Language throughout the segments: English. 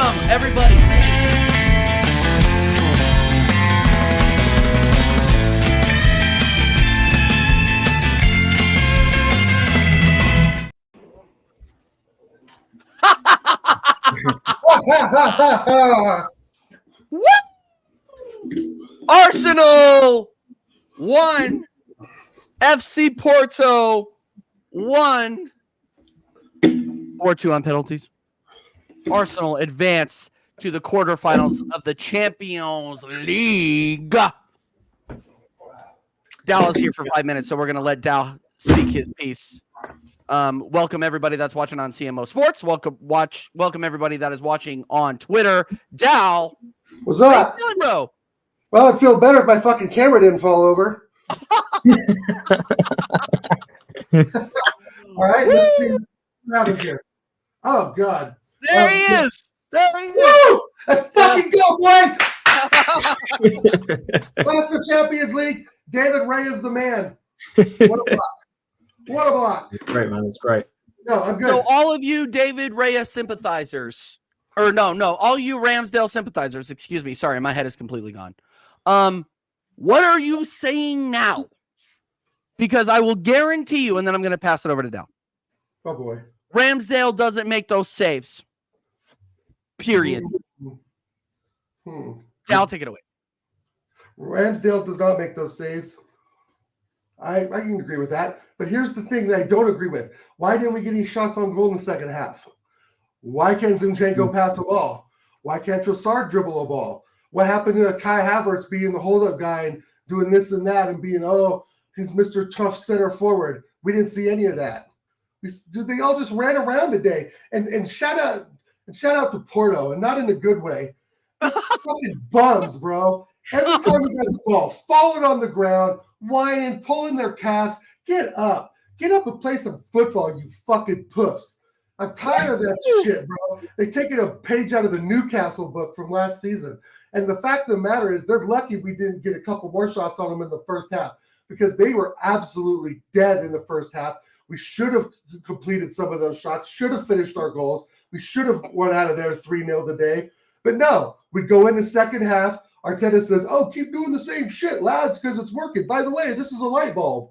welcome everybody. Arsenal 1, FC Porto 1. 4-2 on penalties. Arsenal advance to the quarterfinals of the Champions League. Dal is here for 5 minutes, so we're going to let Dal speak his piece. Welcome everybody that's watching on CMO Sports. Welcome everybody that is watching on Twitter. Dal, what's up? How you doing, bro? Well, I'd feel better if my fucking camera didn't fall over. All right, let's see what happens here. Oh, God. There he is. There he is. Woo! Let's fucking go, boys! Last the Champions League, David Ray is the man. What a block. What a block. It's great, man. It's great. No, I'm good. So all of you David Reyes sympathizers, or no, all you Ramsdale sympathizers, excuse me. Sorry, my head is completely gone. What are you saying now? Because I will guarantee you, and then I'm going to pass it over to Dal. Oh, boy. Ramsdale doesn't make those saves. Period. Dal, take it away. Ramsdale does not make those saves. I can agree with that. But here's the thing that I don't agree with. Why didn't we get any shots on goal in the second half? Why can't Zinchenko pass a ball? Why can't Trossard dribble a ball? What happened to Kai Havertz being the hold-up guy and doing this and that and being, he's Mr. Tough center forward? We didn't see any of that. They all just ran around today. And shout out to Porto, and not in a good way. Fucking bums, bro. Every time we got the ball, falling on the ground, whining, pulling their calves. Get up. Get up and play some football, you fucking poofs. I'm tired of that shit, bro. They taken a page out of the Newcastle book from last season. And the fact of the matter is they're lucky we didn't get a couple more shots on them in the first half because they were absolutely dead in the first half. We should have completed some of those shots, should have finished our goals. We should have won out of there 3-0 today. But no, we go in the second half. Arteta says, keep doing the same shit, lads, because it's working. By the way, this is a light bulb.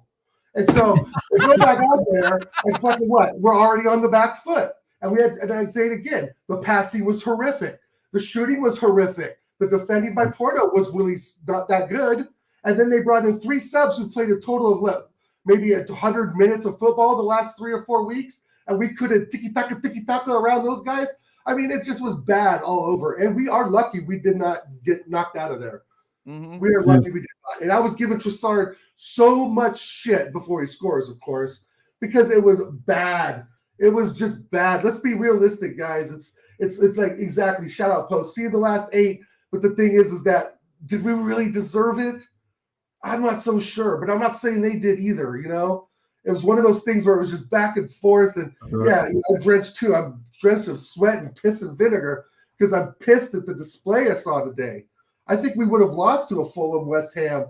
And so we go back out there and fucking what? We're already on the back foot. And I say it again, the passing was horrific. The shooting was horrific. The defending by Porto was really not that good. And then they brought in 3 subs who played a total of maybe 100 minutes of football the last 3 or 4 weeks. And we could have tiki-taka around those guys. I mean, it just was bad all over. And we are lucky we did not get knocked out of there. Mm-hmm. We are lucky we did not. And I was giving Trossard so much shit before he scores, of course, because it was bad. It was just bad. Let's be realistic, guys. It's like exactly shout out post. See the last 8, but the thing is that did we really deserve it? I'm not so sure, but I'm not saying they did either, It was one of those things where it was just back and forth, and I'm drenched too. I'm drenched of sweat and piss and vinegar because I'm pissed at the display I saw today. I think we would have lost to a Fulham, West Ham,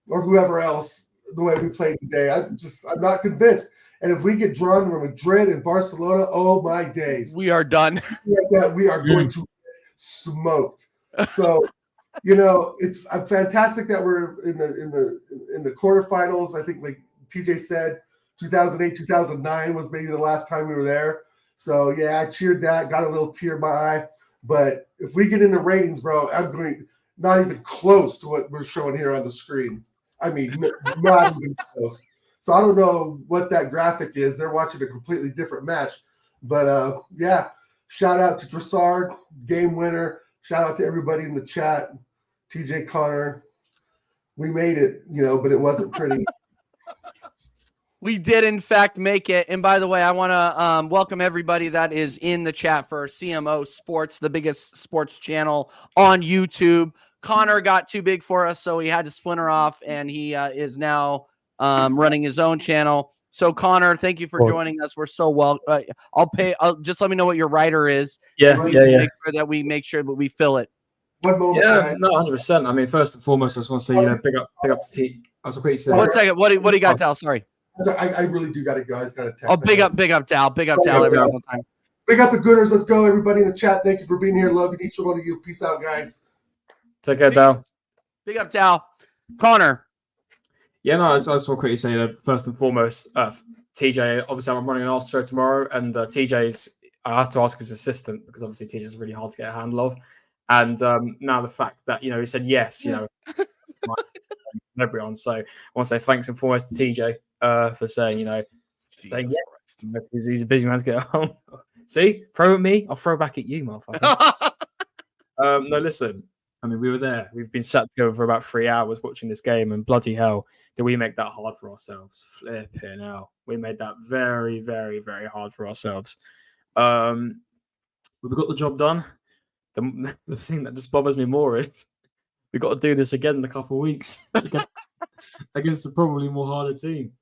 or whoever else the way we played today. I'm not convinced. And if we get drawn to Madrid and Barcelona, oh my days, we are done. We are going to get smoked. So. It's fantastic that we're in the quarterfinals. I think, like TJ said, 2008, 2009 was maybe the last time we were there. So yeah, I cheered that, got a little tear in my eye. But if we get into ratings, bro, I'm going not even close to what we're showing here on the screen. I mean, not even close. So I don't know what that graphic is. They're watching a completely different match. But shout out to Trossard, game winner. Shout out to everybody in the chat. TJ Connor, we made it, but it wasn't pretty. We did, in fact, make it. And by the way, I want to welcome everybody that is in the chat for CMO Sports, the biggest sports channel on YouTube. Connor got too big for us, so he had to splinter off, and he is now running his own channel. So, Connor, thank you for joining us. We're so well. I'll just let me know what your writer is. Yeah. Make sure that we make sure that we fill it. One moment, guys. No, 100%. I mean, first and foremost, I just want to say, big up the team. I was quickly saying. 1 second. What do you got, Dal? Sorry. I really do got to go. I just got to text. Oh, big up, Dal. Big up, Dal. Every single time. We got the Gooners. Let's go, everybody in the chat. Thank you for being here. Love each one of you. Peace out, guys. Take care, Dal. Big up, Dal. Connor. Yeah, no, I just want to quickly say that first and foremost, TJ, obviously I'm running an Arsenal show tomorrow, and TJ's, I have to ask his assistant because obviously TJ's really hard to get a handle of. And now the fact that, he said yes, everyone. So I want to say thanks and foremost to TJ for saying, saying yes. He's a busy man to get home. See, throw at me, I'll throw back at you, motherfucker. No, listen. I mean, we were there. We've been sat together for about 3 hours watching this game, and bloody hell, did we make that hard for ourselves? Flipping hell. We made that very, very, very hard for ourselves. We got the job done. The thing that just bothers me more is we've got to do this again in a couple of weeks against a probably more harder team.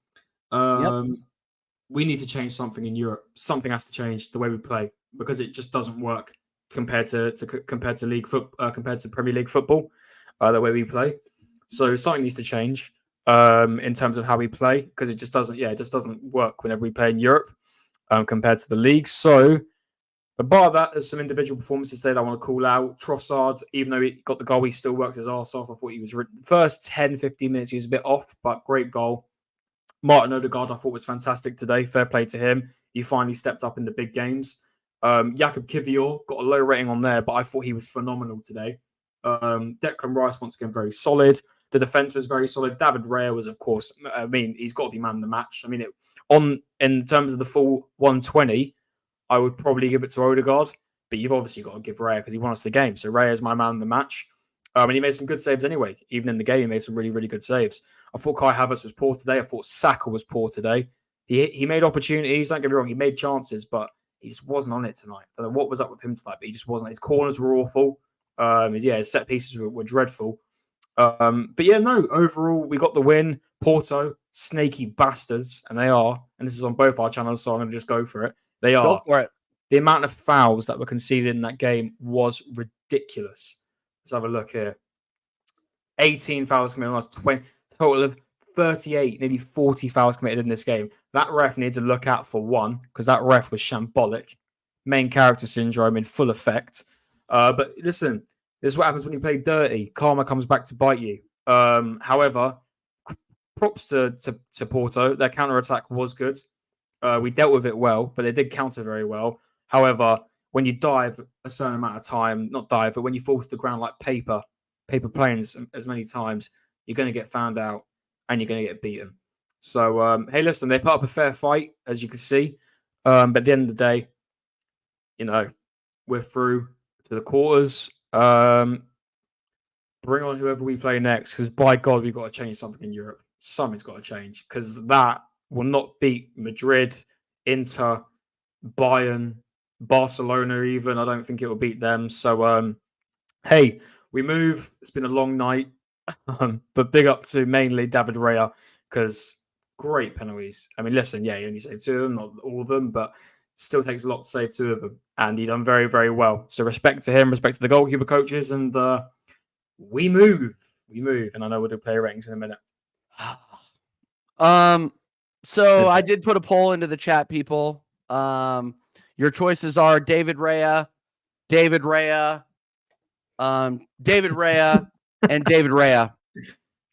We need to change something in Europe. Something has to change the way we play because it just doesn't work compared to Premier League football, the way we play. So something needs to change in terms of how we play because it just doesn't work whenever we play in Europe compared to the league. So, but part of that, there's some individual performances there that I want to call out. Trossard, even though he got the goal, he still worked his arse off. I thought he was the first 10, 15 minutes he was a bit off, but great goal. Martin Odegaard, I thought was fantastic today. Fair play to him. He finally stepped up in the big games. Jakub Kivior got a low rating on there, but I thought he was phenomenal today. Declan Rice, once again, very solid. The defense was very solid. David Raya was, of course, he's got to be man of the match. I mean, in terms of the full 120, I would probably give it to Odegaard, but you've obviously got to give Raya because he won us the game. So Raya is my man of the match. And he made some good saves anyway. Even in the game, he made some really, really good saves. I thought Kai Havertz was poor today. I thought Saka was poor today. He made opportunities. Don't get me wrong. He made chances, but he just wasn't on it tonight. I don't know what was up with him tonight, but he just wasn't. His corners were awful. His set pieces were dreadful. Overall, we got the win. Porto, snaky bastards, and they are. And this is on both our channels, so I'm going to just go for it. They are. Go for it. The amount of fouls that were conceded in that game was ridiculous. Let's have a look here. 18 fouls committed on us, 20, total of 38, nearly 40 fouls committed in this game. That ref needs to look out for one, because that ref was shambolic. Main character syndrome in full effect. But listen, this is what happens when you play dirty. Karma comes back to bite you. However, props to Porto. Their counter-attack was good. We dealt with it well, but they did counter very well. However, when you dive a certain amount of time, not dive, but when you fall to the ground like paper planes as many times, you're going to get found out and you're going to get beaten. So, hey, listen, they put up a fair fight, as you can see. But at the end of the day, we're through to the quarters. Bring on whoever we play next, because by God, we've got to change something in Europe. Something's got to change, because that will not beat Madrid, Inter, Bayern, Barcelona even. I don't think it will beat them. So, hey, we move. It's been a long night. But big up to mainly David Raya, because great penalties. I mean, listen, yeah, he only saved 2 of them, not all of them, but still takes a lot to save 2 of them. And he done very, very well. So respect to him, respect to the goalkeeper coaches, and we move. And I know we'll do player ratings in a minute. So I did put a poll into the chat, people. Your choices are David Raya, David Raya, David Raya, and David Raya.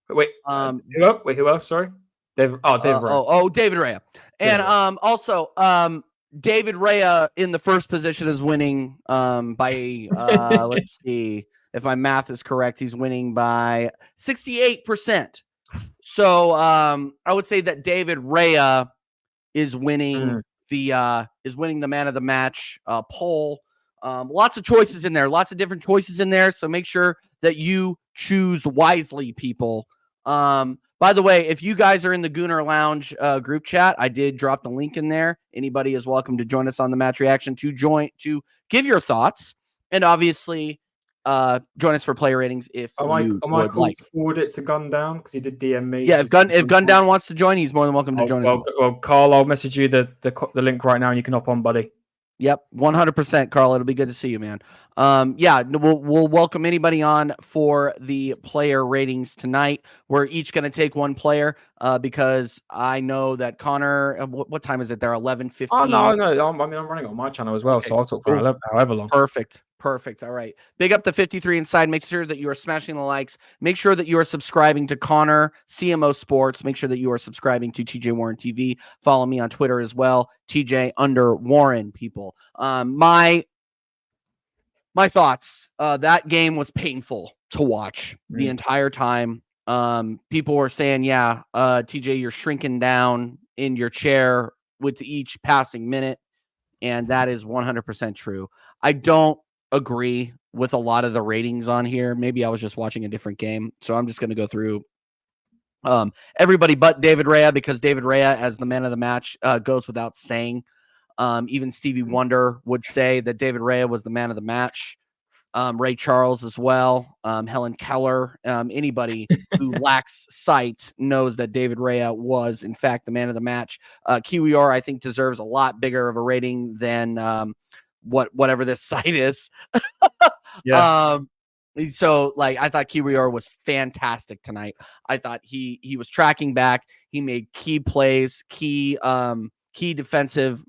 Wait, who else? Sorry, David. David Raya. David Raya. And also, David Raya in the first position is winning by let's see if my math is correct. He's winning by 68%. So I would say that David Raya is winning the man of the match poll. Lots of choices in there, lots of different choices in there. So make sure that you choose wisely, people. By the way, if you guys are in the Gooner Lounge group chat, I did drop the link in there. Anybody is welcome to join us on the match reaction to give your thoughts, and obviously join us for player ratings if am I called to forward it to Gun Down, because he did DM me? Yeah, if Gun Down wants to join, he's more than welcome to join us. Well, Carl, I'll message you the link right now, and you can hop on, buddy. Yep, 100%, Carl. It'll be good to see you, man. Yeah, we'll welcome anybody on for the player ratings tonight. We're each going to take one player because I know that Connor. What time is it there? Oh 11:15. no! I'm running on my channel as well, Okay, so I'll talk for cool. however long. Perfect. All right. Big up to 53 Inside. Make sure that you are smashing the likes. Make sure that you are subscribing to Connor CMO Sports. Make sure that you are subscribing to TJ Warren TV. Follow me on Twitter as well. TJ under Warren, people. My thoughts. That game was painful to watch the entire time. People were saying, yeah, TJ, you're shrinking down in your chair with each passing minute. And that is 100% true. I don't agree with a lot of the ratings on here. Maybe I was just watching a different game. So I'm just going to go through everybody but David Raya, because David Raya, as the man of the match, goes without saying. Even Stevie Wonder would say that David Raya was the man of the match. Ray Charles as well. Helen Keller. Anybody who lacks sight knows that David Raya was, in fact, the man of the match. Kiwior, I think, deserves a lot bigger of a rating than whatever this site is. Yeah. So like I thought Kiwior was fantastic tonight. I thought he was tracking back. He made key plays, key defensive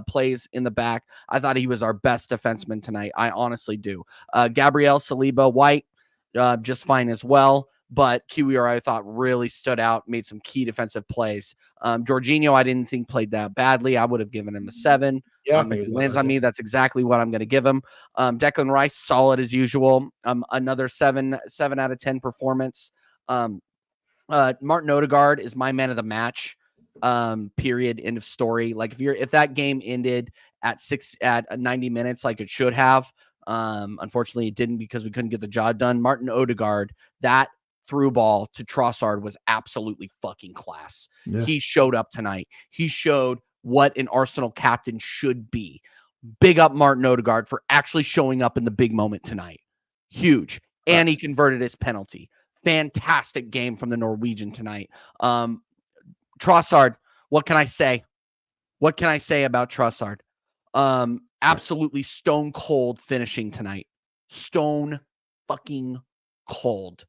plays in the back. I thought he was our best defenseman tonight. I honestly do. Gabrielle Saliba White, just fine as well. But Kiwior, I thought, really stood out, made some key defensive plays. Jorginho, I didn't think played that badly. I would have given him a 7. Yeah, I If think it he was lands that on me, that's exactly what I'm going to give him. Declan Rice, solid as usual. Another 7 out of 10 performance. Martin Odegaard is my man of the match. Period. End of story. Like if that game ended at 90 minutes, like it should have. Unfortunately, it didn't because we couldn't get the job done. Martin Odegaard, that through ball to Trossard was absolutely fucking class. Yeah. He showed up tonight. He showed what an Arsenal captain should be. Big up Martin Odegaard for actually showing up in the big moment tonight. Huge. And he converted his penalty. Fantastic game from the Norwegian tonight. Trossard, what can I say? What can I say about Trossard? Absolutely stone cold finishing tonight. Stone fucking cold.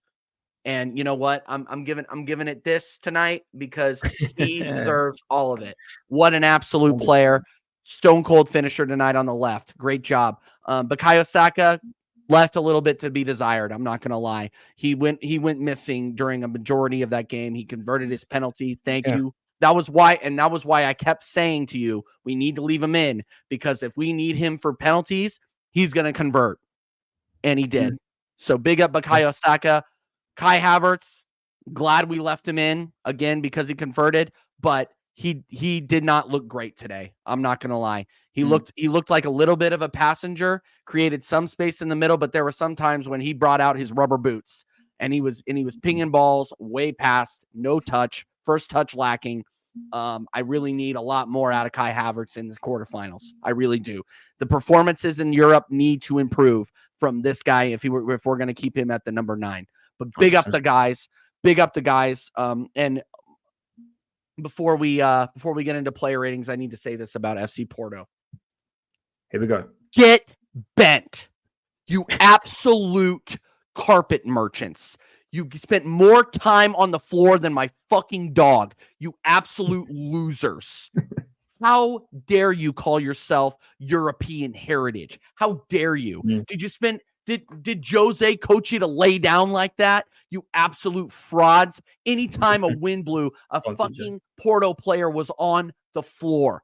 And you know what? I'm giving it this tonight because he deserves all of it. What an absolute player. Stone cold finisher tonight on the left. Great job. Bukayo Saka left a little bit to be desired. I'm not gonna lie. He went missing during a majority of that game. He converted his penalty. Thank you. That was why I kept saying to you, we need to leave him in, because if we need him for penalties, he's gonna convert. And he did. So big up Bukayo Saka. Kai Havertz, glad we left him in again because he converted, but he did not look great today. I'm not gonna lie. He looked like a little bit of a passenger, created some space in the middle, but there were some times when he brought out his rubber boots and he was pinging balls way past, no touch, first touch lacking. I really need a lot more out of Kai Havertz in the quarterfinals. I really do. The performances in Europe need to improve from this guy if we're going to keep him at the number 9. But big up the guys. And before we get into player ratings, I need to say this about FC Porto. Here we go. Get bent. You absolute carpet merchants. You spent more time on the floor than my fucking dog. You absolute losers. How dare you call yourself European heritage? How dare you? Did Jose coach you to lay down like that? You absolute frauds. Anytime a wind blew, a fucking Porto player was on the floor.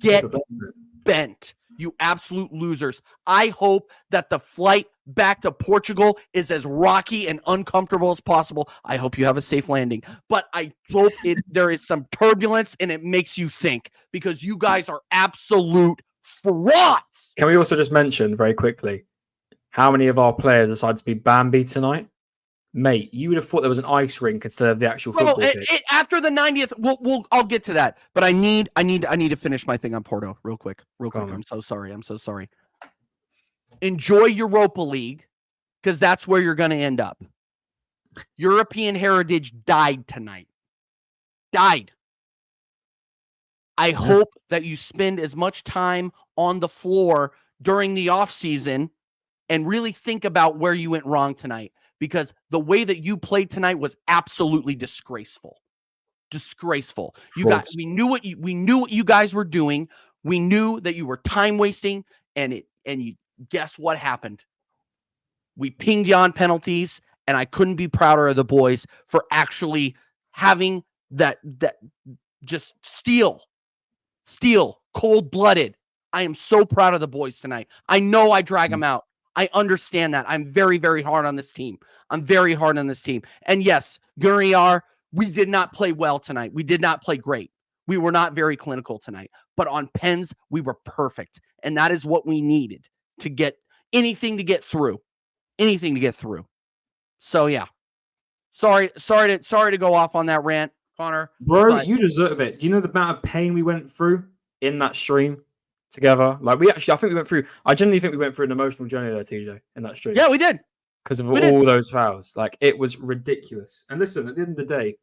Get bent. You absolute losers. I hope that the flight back to Portugal is as rocky and uncomfortable as possible. I hope you have a safe landing, but I hope there is some turbulence and it makes you think, because you guys are absolute frauds. Can we also just mention very quickly how many of our players decided to be Bambi tonight? Mate, you would have thought there was an ice rink instead of the actual football pitch. After the 90th, I'll get to that. But I need to finish my thing on Porto real quick. I'm so sorry. Enjoy Europa League, because that's where you're going to end up. European heritage died tonight. Died. I hope that you spend as much time on the floor during the offseason and really think about where you went wrong tonight, because the way that you played tonight was absolutely disgraceful. Disgraceful. Frauds. We knew what you guys were doing. We knew that you were time wasting, and you guess what happened? We pinged you on penalties, and I couldn't be prouder of the boys for actually having that just steel, cold-blooded. I am so proud of the boys tonight. I know I drag them out. I understand that. I'm very, very hard on this team. And yes, Guriar, we did not play well tonight. We did not play great. We were not very clinical tonight. But on pens, we were perfect. And that is what we needed to get anything to get through. So yeah. Sorry to go off on that rant, Connor. Bro, but you deserve it. Do you know the amount of pain we went through in that stream together? Like I genuinely think we went through an emotional journey there, TJ, in that stream. Yeah, we did. Because of all those fouls. Like, it was ridiculous. And listen, at the end of the day,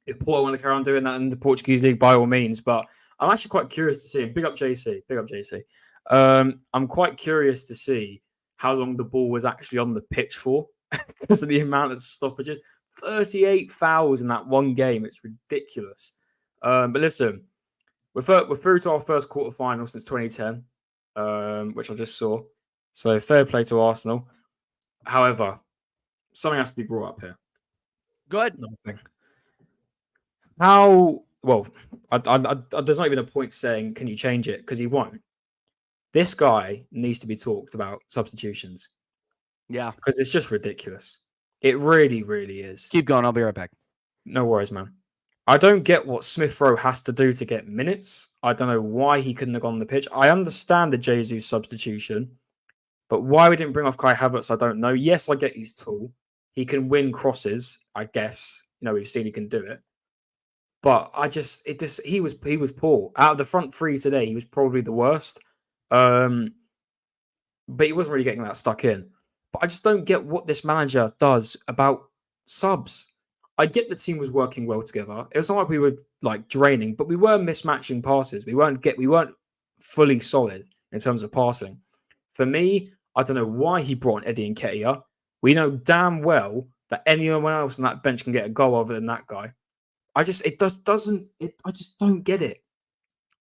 if Porto want to carry on doing that in the Portuguese league, by all means. But I'm actually quite curious to see. Big up JC. I'm quite curious to see how long the ball was actually on the pitch for because of the amount of stoppages. 38 fouls in that one game. It's ridiculous. But listen, we're through to our first quarterfinal since 2010, which I just saw. So fair play to Arsenal. However, something has to be brought up here. Good. Nothing. How well? There's not even a point saying, "Can you change it?" Because he won't. This guy needs to be talked about substitutions. Yeah, because it's just ridiculous. It really, really is. Keep going. I'll be right back. No worries, man. I don't get what Smith Rowe has to do to get minutes. I don't know why he couldn't have gone on the pitch. I understand the Jesus substitution, but why we didn't bring off Kai Havertz, I don't know. Yes, I get he's tall. He can win crosses, I guess. We've seen he can do it. But he was poor. Out of the front three today, he was probably the worst. But he wasn't really getting that stuck in. But I just don't get what this manager does about subs. I get the team was working well together. It was not like we were draining, but we were mismatching passes. We weren't fully solid in terms of passing. For me, I don't know why he brought in Eddie Nketiah. We know damn well that anyone else on that bench can get a goal other than that guy. I just don't get it.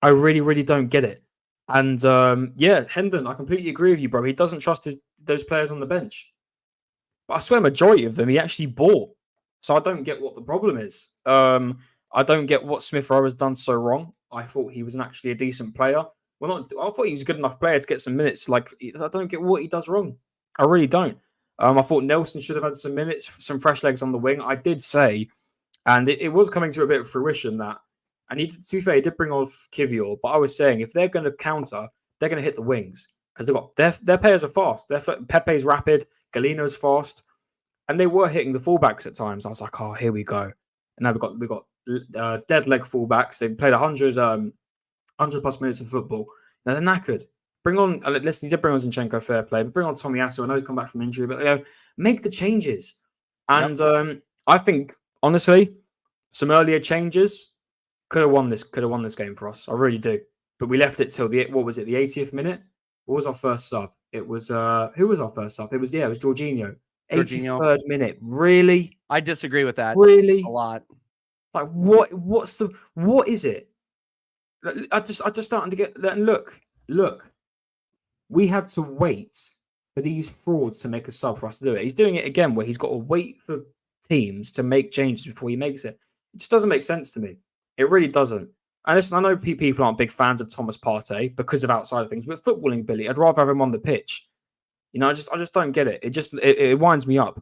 I really, really don't get it. And Hendon, I completely agree with you, bro. He doesn't trust those players on the bench. But I swear, majority of them he actually bought. So I don't get what the problem is. I don't get what Smith Rowe has done so wrong. I thought he was actually a decent player. I thought he was a good enough player to get some minutes. I don't get what he does wrong. I really don't. I thought Nelson should have had some minutes, some fresh legs on the wing. I did say, and it was coming to a bit of fruition that, and to be fair, he did bring off Kivior, but I was saying if they're going to counter, they're going to hit the wings because they've got their players are fast. Pepe's rapid, Galino's fast, and they were hitting the fullbacks at times. I was like, oh, here we go. And now we've got dead leg fullbacks. They played 100 plus minutes of football. Now they're knackered. Bring on, listen, he did bring on Zinchenko, fair play, but bring on Tommy Asso. I know he's come back from injury, but make the changes. And I think honestly, some earlier changes could have won this game for us. I really do. But we left it till the 80th minute. What was our first sub? It was who was our first sub? It was Jorginho. 83rd minute. Really? I disagree with that. Really? A lot. Like what is it? I just starting to get that. Look. We had to wait for these frauds to make a sub for us to do it. He's doing it again where he's got to wait for teams to make changes before he makes it. It just doesn't make sense to me. It really doesn't. And listen, I know people aren't big fans of Thomas Partey because of outside of things, but footballing ability, I'd rather have him on the pitch. I just don't get it. It winds me up.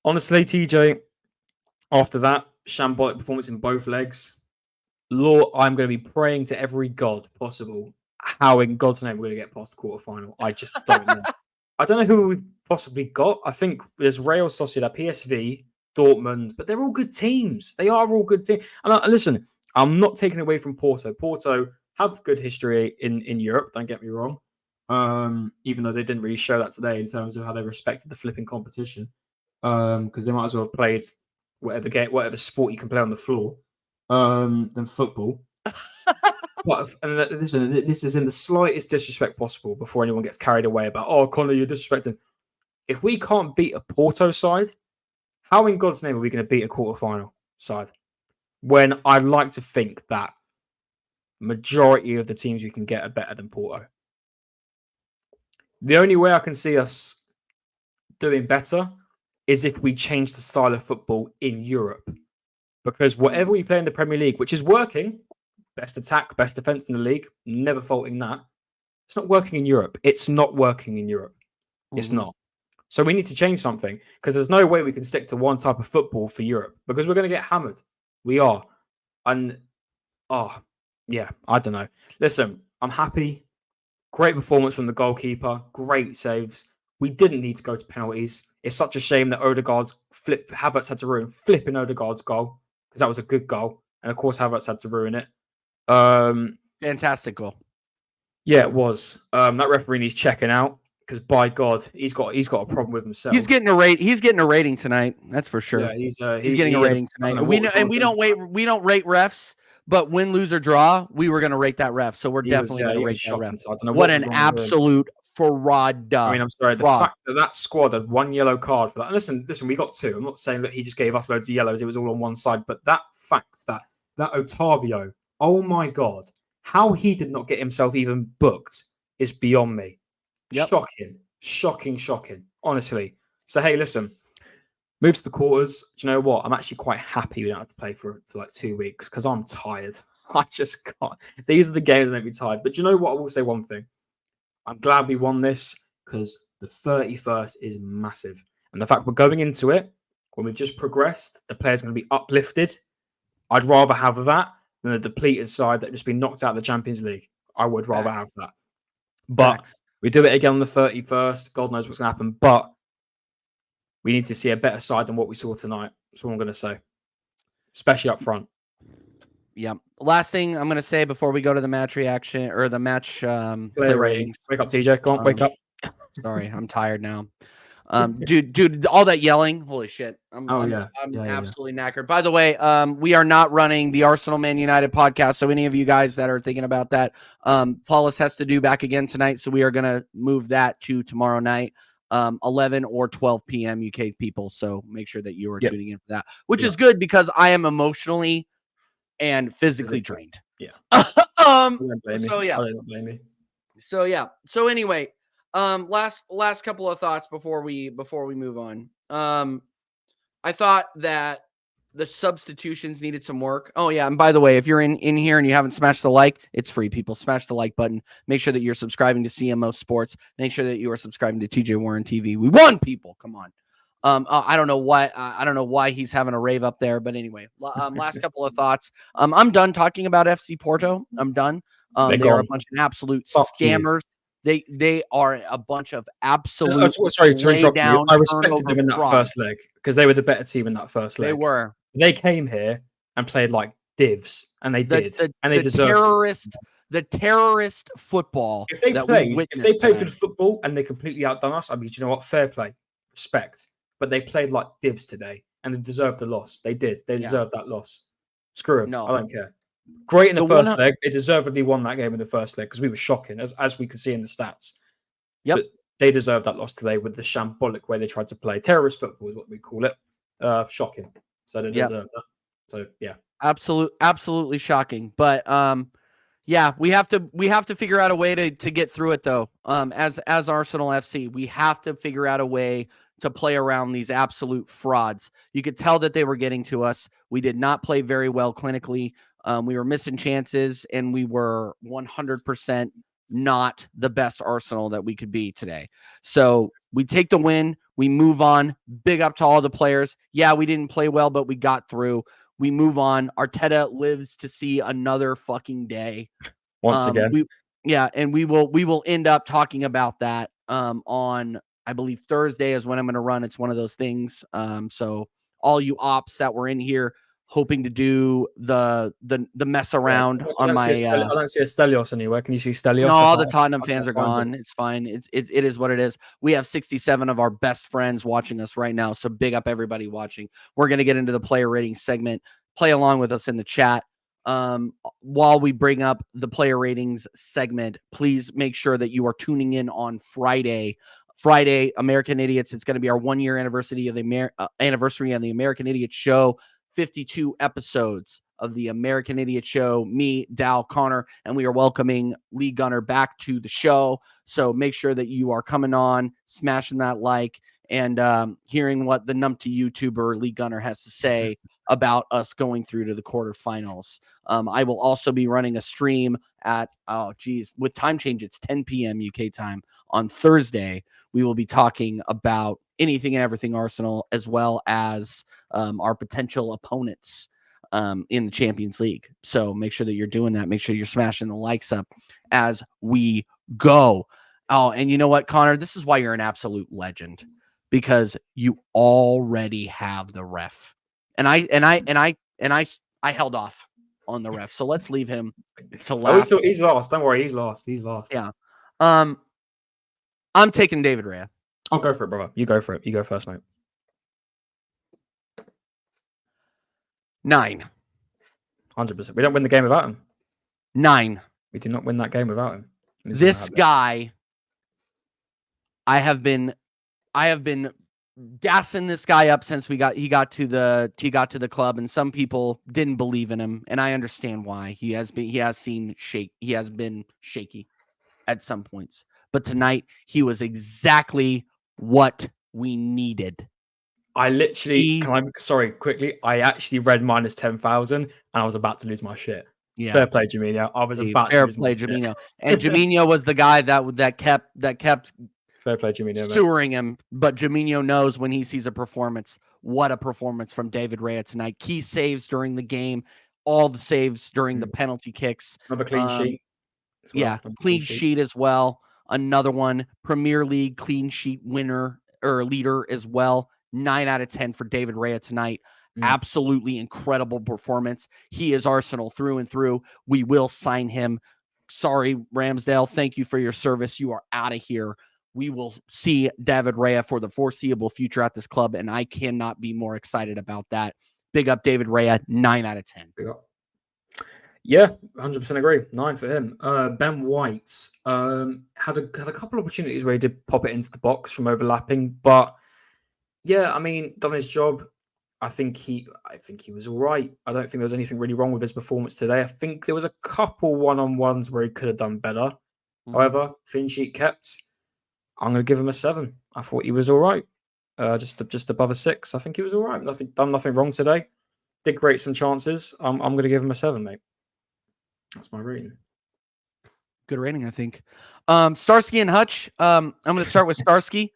Honestly, TJ, after that shambolic performance in both legs, Lord, I'm going to be praying to every god possible how in God's name we're going to get past the quarterfinal. I just don't know. I don't know who we possibly got. I think there's Real Sociedad, PSV, Dortmund, but they're all good teams. They are all good teams. And listen, I'm not taking away from Porto. Porto have good history in Europe, don't get me wrong. Even though they didn't really show that today in terms of how they respected the flipping competition. Because they might as well have played whatever sport you can play on the floor. than football. But listen, this is in the slightest disrespect possible before anyone gets carried away about, oh, Connor, you're disrespecting. If we can't beat a Porto side, how in God's name are we going to beat a quarterfinal side? When I'd like to think that majority of the teams we can get are better than Porto. The only way I can see us doing better is if we change the style of football in Europe. Because whatever we play in the Premier League, which is working, best attack, best defense in the league, never faulting that, it's not working in Europe. It's not working in Europe. It's not. So we need to change something because there's no way we can stick to one type of football for Europe because we're going to get hammered. We are. And, yeah, I don't know. Listen, I'm happy. Great performance from the goalkeeper. Great saves. We didn't need to go to penalties. It's such a shame that Havertz had to ruin flipping Odegaard's goal because that was a good goal. And, of course, Havertz had to ruin it. Fantastic goal. Yeah, it was. That referee needs checking out because by God, he's got a problem with himself. He's getting a rating tonight. That's for sure. Yeah, he's getting a rating tonight. We don't rate refs, but win, lose or draw, we were going to rate that ref. So we're definitely going to rate that ref. I don't know what an absolute fraud. I mean, I'm sorry. The fact that squad had one yellow card for that. And listen, we got two. I'm not saying that he just gave us loads of yellows. It was all on one side. But that fact that Otavio, oh my God, how he did not get himself even booked is beyond me. Yep. Shocking. Honestly. So, hey, listen, move to the quarters. Do you know what? I'm actually quite happy we don't have to play for like 2 weeks because I'm tired. I just can't. These are the games that make me tired. But do you know what? I will say one thing. I'm glad we won this because the 31st is massive. And the fact we're going into it, when we've just progressed, the players are going to be uplifted. I'd rather have that than a depleted side that just been knocked out of the Champions League. I would rather have that. But we do it again on the 31st. God knows what's going to happen. But we need to see a better side than what we saw tonight. That's what I'm going to say. Especially up front. Yeah. Last thing I'm going to say before we go to the match reaction or the match player ratings. Wake up, TJ. Go on, wake up. Sorry, I'm tired now. Dude, all that yelling, holy shit. I'm absolutely knackered. By the way, we are not running the Arsenal Man United podcast. So any of you guys that are thinking about that, Flawless has to do back again tonight. So we are going to move that to tomorrow night, 11 or 12 p.m. UK people. So make sure that you are tuning in for that, which is good because I am emotionally and physically drained. Yeah. So yeah. I don't blame me. So yeah. So anyway, last couple of thoughts before we move on. I thought that the substitutions needed some work. Oh yeah, and by the way, if you're in here and you haven't smashed the like, it's free, people. Smash the like button. Make sure that you're subscribing to CMO Sports. Make sure that you are subscribing to TJ Warren TV. We won, people. Come on. I don't know why he's having a rave up there, but anyway, last couple of thoughts. I'm done talking about FC Porto. I'm done. They are a bunch of absolute scammers. They are a bunch of absolute. Sorry to interrupt you. I respected them in that first leg because they were the better team in that first leg. They were. They came here and played like divs, and they did, and they deserved the terrorist football. If they played good football and they completely outdone us, I mean, you know what? Fair play, respect. But they played like divs today, and they deserved the loss. They did. They deserved that loss. Screw them. No, I don't care. Great in the first leg. They deservedly won that game in the first leg because we were shocking, as we could see in the stats. Yep. But they deserved that loss today with the shambolic way they tried to play. Terrorist football is what we call it. Shocking. So they deserve that. So yeah. Absolutely shocking. But yeah, we have to figure out a way to get through it though. As Arsenal FC, we have to figure out a way to play around these absolute frauds. You could tell that they were getting to us. We did not play very well clinically. We were missing chances, and we were 100% not the best Arsenal that we could be today. So we take the win. We move on. Big up to all the players. Yeah, we didn't play well, but we got through. We move on. Arteta lives to see another fucking day. Once again. We will end up talking about that on, I believe, Thursday is when I'm going to run. It's one of those things. So all you ops that were in here hoping to do the mess around on my. I don't see a Stelios anywhere. Can you see Stelios? No, all the Tottenham fans are gone. It's fine. It is what it is. We have 67 of our best friends watching us right now. So big up everybody watching. We're going to get into the player rating segment play along with us in the chat. While we bring up the player ratings segment, please make sure that you are tuning in on Friday, American Idiots. It's going to be our 1 year anniversary of the anniversary on the American Idiot Show. 52 episodes of the American Idiot Show. Me, Dal, Connor, and we are welcoming Lee Gunner back to the show. So make sure that you are coming on, smashing that like, and hearing what the numpty YouTuber Lee Gunner has to say about us going through to the quarterfinals. I will also be running a stream at, with time change, it's 10 p.m. UK time on Thursday. We will be talking about anything and everything Arsenal, as well as our potential opponents in the Champions League. So make sure that you're doing that. Make sure you're smashing the likes up as we go. Oh, and you know what, Connor? This is why you're an absolute legend, because you already have the ref. And I held off on the ref. So let's leave him to last. He's lost. Don't worry, he's lost. He's lost. Yeah. I'm taking David Raya. I'll go for it, brother. You go for it. You go first, mate. 9. 100%. We don't win the game without him. 9. We did not win that game without him. This guy, I have been gassing this guy up since he got to the club, and some people didn't believe in him, and I understand why. He has been shaky at some points, but tonight he was exactly what we needed. I literally, quickly. I actually read minus 10,000 and I was about to lose my shit. Yeah. Fair play, Jaminho. I was about to lose my Jaminho. shit. And Jaminho was the guy that kept fair play, Jaminho, sewering him. But Jaminho knows when he sees a performance. What a performance from David Raya tonight. Key saves during the game, all the saves during the penalty kicks. Another clean sheet. Well. Yeah, clean sheet as well. Another one, Premier League clean sheet winner or leader as well. 9 out of 10 for David Raya tonight. Absolutely incredible performance. He is Arsenal through and through. We will sign him. Sorry, Ramsdale. Thank you for your service. You are out of here. We will see David Raya for the foreseeable future at this club, and I cannot be more excited about that. Big up David Raya, 9 out of 10. Yeah, 100% agree. 9 for him. Ben White had a couple of opportunities where he did pop it into the box from overlapping, but yeah, I mean, done his job. I think he was all right. I don't think there was anything really wrong with his performance today. I think there was a couple one-on-ones where he could have done better. However, clean sheet kept. I'm going to give him a 7. I thought he was all right. Just above a 6. I think he was all right. Done nothing wrong today. Did create some chances. I'm going to give him a 7, mate. That's my rating. Good rating, I think. Starsky and Hutch. I'm going to start with Starsky.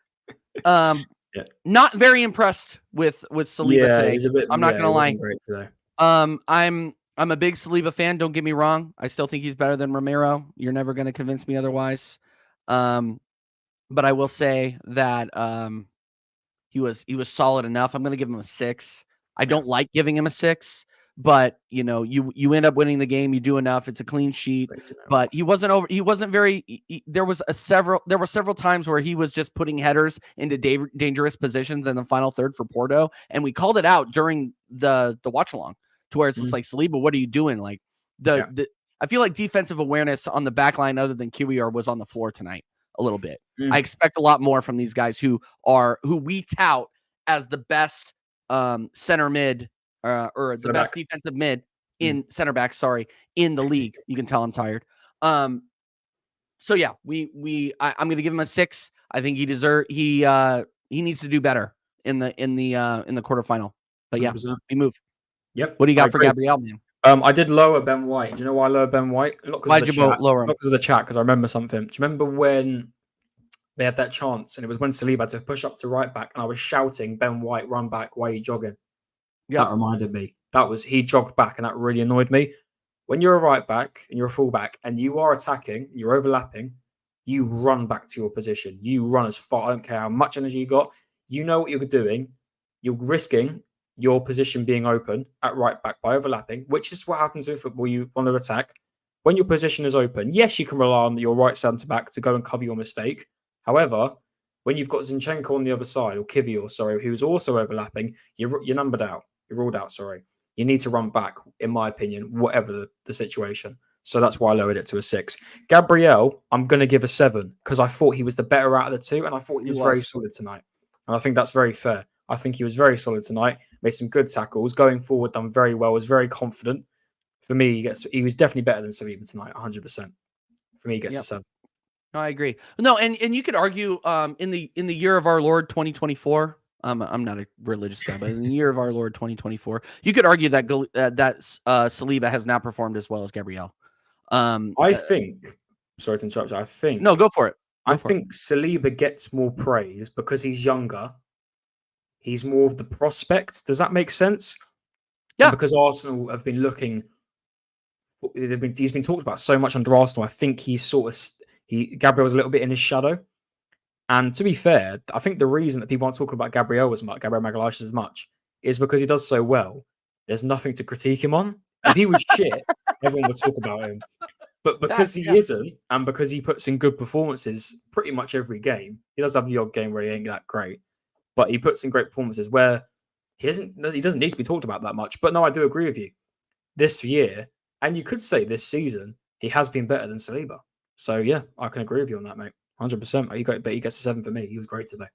Yeah. Not very impressed with Saliba today. I'm not gonna lie. I'm a big Saliba fan. Don't get me wrong. I still think he's better than Romero. You're never gonna convince me otherwise. But I will say that he was solid enough. I'm gonna give him a 6. I don't like giving him a 6, but you know, you end up winning the game. You do enough. It's a clean sheet. But he wasn't very. There were several times where he was just putting headers into dangerous positions in the final third for Porto, and we called it out during the watch along, to where it's just like, Saliba, what are you doing? Like I feel like defensive awareness on the back line other than Kiwior was on the floor tonight a little bit. I expect a lot more from these guys who we tout as the best center mid. Or the best defensive mid in center back, in the league. You can tell I'm tired. So yeah, I'm gonna give him a 6. I think he needs to do better in the quarterfinal. But yeah, 100%. We move. Yep. What do you got for Gabriel, man? I did lower Ben White. Do you know why I lowered Ben White? Why'd you lower him? Not because of the chat, because I remember something. Do you remember when they had that chance and it was when Saliba had to push up to right back and I was shouting, Ben White, run back, why are you jogging? Yeah. That reminded me. He jogged back and that really annoyed me. When you're a right back and you're a full back and you are attacking, you're overlapping, you run back to your position. You run as far. I don't care how much energy you got. You know what you're doing. You're risking your position being open at right back by overlapping, which is what happens in football. You want to attack. When your position is open, yes, you can rely on your right centre back to go and cover your mistake. However, when you've got Zinchenko on the other side, or Kiwior, who's also overlapping, you're numbered out. You're ruled out, You need to run back, in my opinion, whatever the situation. So that's why I lowered it to a 6. Gabriel, I'm going to give a 7 because I thought he was the better out of the two, and I thought he was very solid tonight. And I think that's very fair. I think he was very solid tonight, made some good tackles. Going forward, done very well, was very confident. For me, he was definitely better than Saliba tonight, 100%. For me, he gets a 7. No, I agree. No, and you could argue in the year of our Lord 2024. I'm not a religious guy, but in the year of our Lord 2024, you could argue that Saliba has not performed as well as Gabriel. I think. Sorry to interrupt you. I think. No, go for it. I think Saliba gets more praise because he's younger. He's more of the prospect. Does that make sense? Yeah. And because Arsenal have been looking, he's been talked about so much under Arsenal. I think Gabriel's a little bit in his shadow. And to be fair, I think the reason that people aren't talking about Gabriel Magalhaes as much is because he does so well. There's nothing to critique him on. If he was shit, everyone would talk about him. But because he isn't, and because he puts in good performances pretty much every game, he does have the odd game where he ain't that great, but he puts in great performances where he doesn't need to be talked about that much. But no, I do agree with you. This year, and you could say this season, he has been better than Saliba. So yeah, I can agree with you on that, mate. 100%. But he gets a 7 for me. He was great today.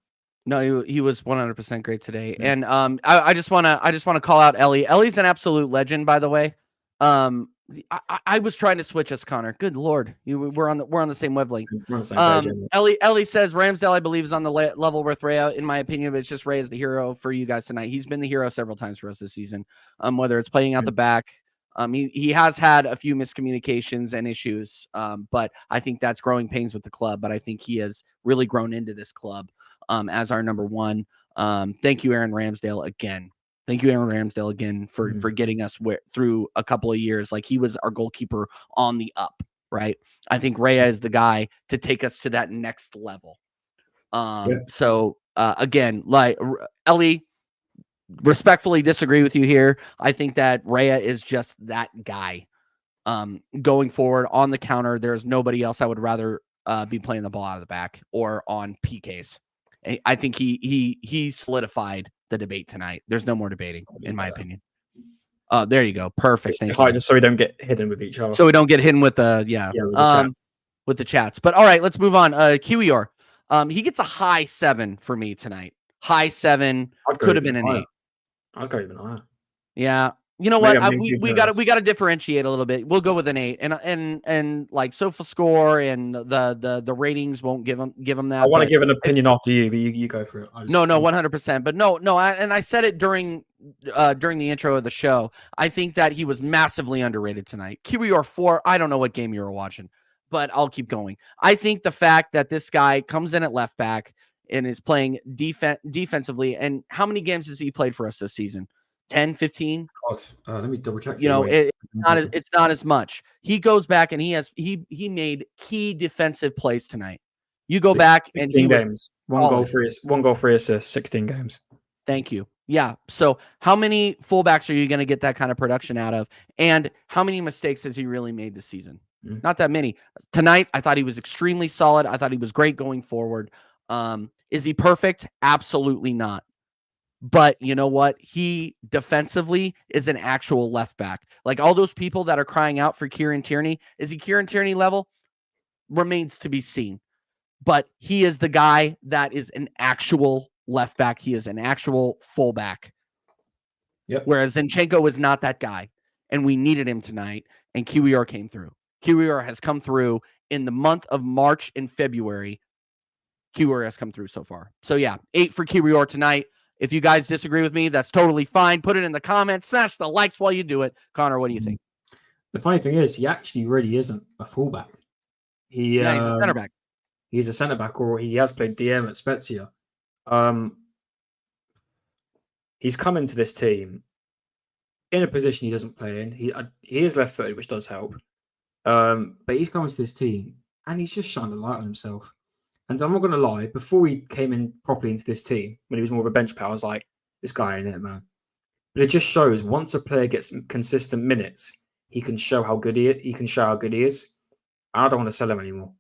No, he was 100% great today. Yeah. And I just want to call out Ellie. Ellie's an absolute legend, by the way. I was trying to switch us, Connor. Good Lord, we're on the same wavelength. We're on the same page. Ellie says Ramsdale, I believe, is on the level with Raya. In my opinion, but it's just Ray is the hero for you guys tonight. He's been the hero several times for us this season. Whether it's playing out the back, he has had a few miscommunications and issues. But I think that's growing pains with the club. But I think he has really grown into this club as our number one. Thank you, Aaron Ramsdale, again. Thank you, Aaron Ramsdale, again, for getting us through a couple of years. Like, he was our goalkeeper on the up, right? I think Raya is the guy to take us to that next level. So, again, like, Ellie, respectfully disagree with you here. I think that Raya is just that guy. Going forward on the counter, there's nobody else I would rather be playing the ball out of the back or on PKs. I think he solidified the debate tonight. There's no more debating, in my opinion. There you go. Perfect. Thank you. Just so we don't get hidden with each other. So we don't get hidden with the with the chats. But all right, let's move on. Kiwior. He gets a high 7 for me tonight. High 7 could have been an 8. I'd go even higher. Yeah. You know what? We got to differentiate a little bit. We'll go with an 8, and like SofaScore and the ratings won't give them that. I want to give an opinion after you, but you go for it. No, 100%. But no. I said it during the intro of the show. I think that he was massively underrated tonight. Kiwior 4. I don't know what game you were watching, but I'll keep going. I think the fact that this guy comes in at left back and is playing defensively, and how many games has he played for us this season? 10, 15. Let me double check. It's not as much. He goes back and he made key defensive plays tonight. You go back and he games. One goal, 3 assists, 16 games. Thank you. Yeah. So how many fullbacks are you going to get that kind of production out of? And how many mistakes has he really made this season? Not that many. Tonight, I thought he was extremely solid. I thought he was great going forward. Is he perfect? Absolutely not. But you know what? He defensively is an actual left back. Like, all those people that are crying out for Kieran Tierney, is he Kieran Tierney level? Remains to be seen. But he is the guy that is an actual left back. He is an actual fullback. Yep. Whereas Zinchenko is not that guy. And we needed him tonight. And Kiwior came through. Kiwior has come through in the month of March and February. Kiwior has come through so far. So yeah, 8 for Kiwior tonight. If you guys disagree with me, that's totally fine. Put it in the comments. Smash the likes while you do it. Connor, what do you think? The funny thing is, he actually really isn't a fullback. He's a center back. He's a centre back, or he has played DM at Spezia. He's come into this team in a position he doesn't play in. He is left-footed, which does help. But he's come into this team and he's just shined the light on himself. And I'm not going to lie, before he came in properly into this team, when he was more of a bench player, I was like, this guy ain't it, man. But it just shows once a player gets consistent minutes, he can show how good he is. And I don't want to sell him anymore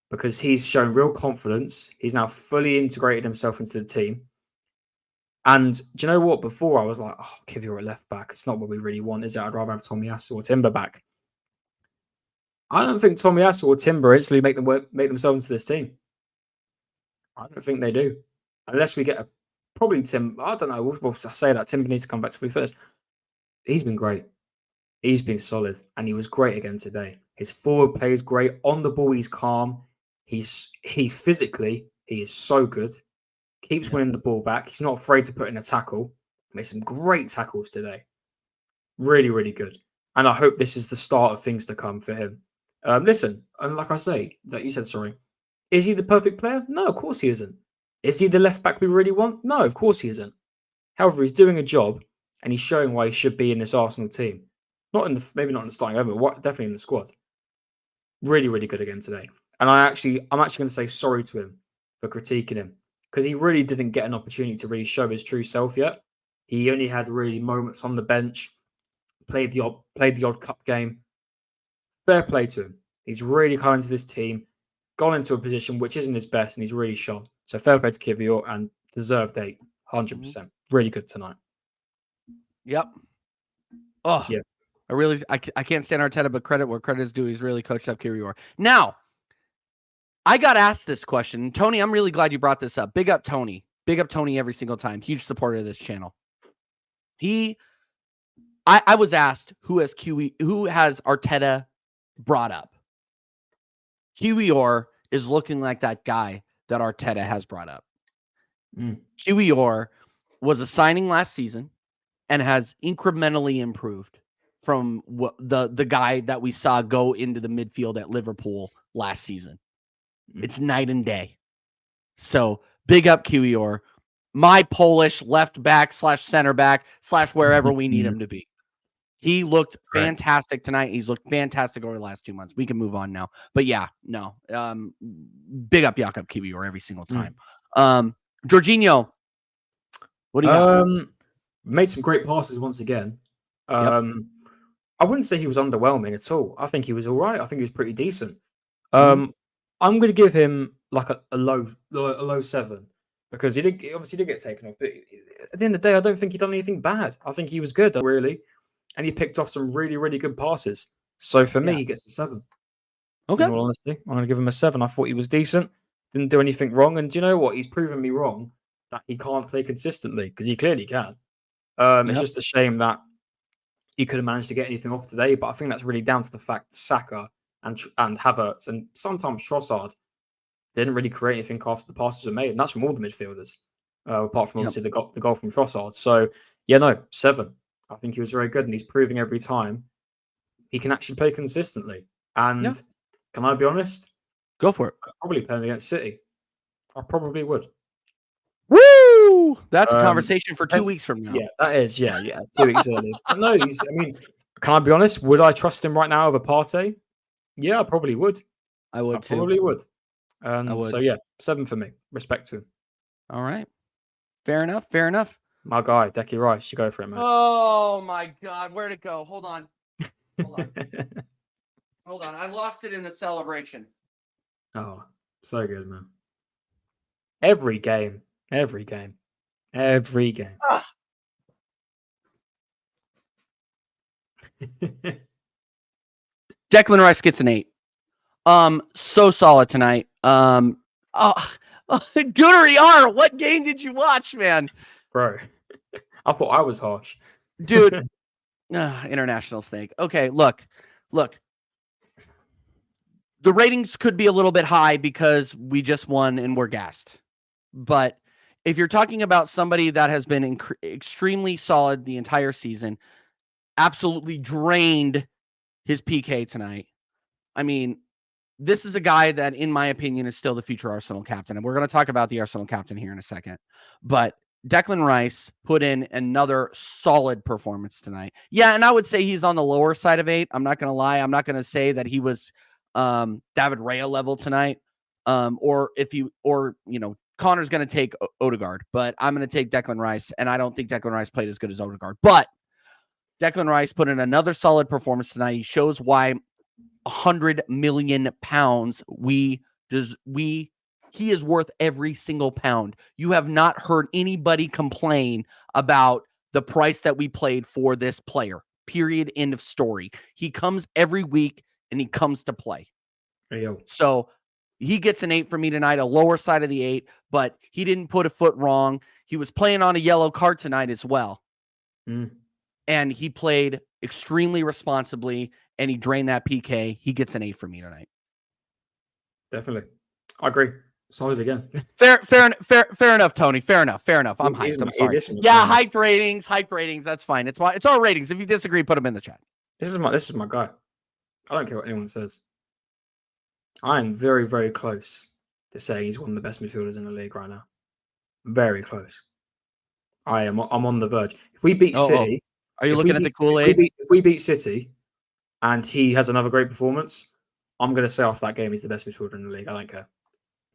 because he's shown real confidence. He's now fully integrated himself into the team. And do you know what? Before I was like, oh, Kivior at left back. It's not what we really want, is it? I'd rather have Tomiyasu or Timber back. I don't think Tomiyasu or Timber instantly make themselves into this team. I don't think they do. Unless we get probably Tim. I don't know. We'll say that Timber needs to come back to me first. He's been great. He's been solid, and he was great again today. His forward play is great. On the ball, he's calm. He physically, he is so good. Keeps winning the ball back. He's not afraid to put in a tackle. Made some great tackles today. Really, really good. And I hope this is the start of things to come for him. Listen, and like I say, like you said, sorry, is he the perfect player? No, of course he isn't. Is he the left back we really want? No, of course he isn't. However, he's doing a job, and he's showing why he should be in this Arsenal team. Maybe not in the starting 11, but definitely in the squad. Really, really good again today. And I'm actually going to say sorry to him for critiquing him, because he really didn't get an opportunity to really show his true self yet. He only had really moments on the bench, played the odd cup game. Fair play to him. He's really come into this team, gone into a position which isn't his best, and he's really shone. So fair play to Kivior, and deserved 8, 100%. Really good tonight. Yep. Oh, yeah. I can't stand Arteta, but credit where credit is due. He's really coached up Kivior. Now, I got asked this question. Tony, I'm really glad you brought this up. Big up Tony. Big up Tony every single time. Huge supporter of this channel. I was asked who has Arteta brought up. Kiwior is looking like that guy that Arteta has brought up. Kiwior was a signing last season and has incrementally improved from the guy that we saw go into the midfield at Liverpool last season. It's night and day. So big up Kiwior, my Polish left back / center back / wherever we need him to be. He looked fantastic tonight. He's looked fantastic over the last 2 months. We can move on now. But yeah, no. Big up Jakub Kiwior every single time. Jorginho, what do you got? Made some great passes once again. I wouldn't say he was underwhelming at all. I think he was all right. I think he was pretty decent. I'm going to give him like a low 7 because he obviously did get taken off. But at the end of the day, I don't think he done anything bad. I think he was good, really. And he picked off some really, really good passes. So for me, he gets a 7. Okay. In all honesty, I'm going to give him a 7. I thought he was decent. Didn't do anything wrong. And do you know what? He's proven me wrong that he can't play consistently because he clearly can. It's just a shame that he could have managed to get anything off today. But I think that's really down to the fact that Saka and Havertz and sometimes Trossard didn't really create anything after the passes were made. And that's from all the midfielders, apart from obviously the goal from Trossard. So, 7. I think he was very good, and he's proving every time he can actually play consistently. And can I be honest? Go for it. I'd probably play him against City. I probably would. Woo! That's a conversation for 2 weeks from now. Yeah, that is. Yeah. 2 weeks early. But no, can I be honest? Would I trust him right now over Partey? Yeah, I probably would. I would too. Probably would. I would. So 7 for me. Respect to him. All right. Fair enough. My guy, Decky Rice, you go for it, mate. Oh my God, where'd it go? Hold on. I lost it in the celebration. Oh, so good, man. Every game. Ah. Declan Rice gets an 8. So solid tonight. Goodery R, what game did you watch, man? Bro, I thought I was harsh. Dude, international snake. Okay, look. The ratings could be a little bit high because we just won and we're gassed. But if you're talking about somebody that has been extremely solid the entire season, absolutely drained his PK tonight. I mean, this is a guy that, in my opinion, is still the future Arsenal captain. And we're going to talk about the Arsenal captain here in a second. But Declan Rice put in another solid performance tonight. Yeah, and I would say he's on the lower side of 8. I'm not going to lie. I'm not going to say that he was David Raya level tonight. Connor's going to take Odegaard. But I'm going to take Declan Rice. And I don't think Declan Rice played as good as Odegaard. But Declan Rice put in another solid performance tonight. He shows why £100 million we He is worth every single pound. You have not heard anybody complain about the price that we paid for this player. Period. End of story. He comes every week and he comes to play. Hey, yo. So he gets an 8 from me tonight, a lower side of the 8, but he didn't put a foot wrong. He was playing on a yellow card tonight as well. And he played extremely responsibly, and he drained that PK. He gets an 8 from me tonight. Definitely. I agree. Solid again. Fair enough, Tony. Fair enough. I'm hyped. I'm sorry. Yeah, hype ratings. That's fine. It's our ratings. If you disagree, put them in the chat. This is my guy. I don't care what anyone says. I am very, very close to saying he's one of the best midfielders in the league right now. Very close. I'm on the verge. If we beat City, are you looking at the Kool-Aid? If we beat City, and he has another great performance, I'm going to say off that game he's the best midfielder in the league. I don't care.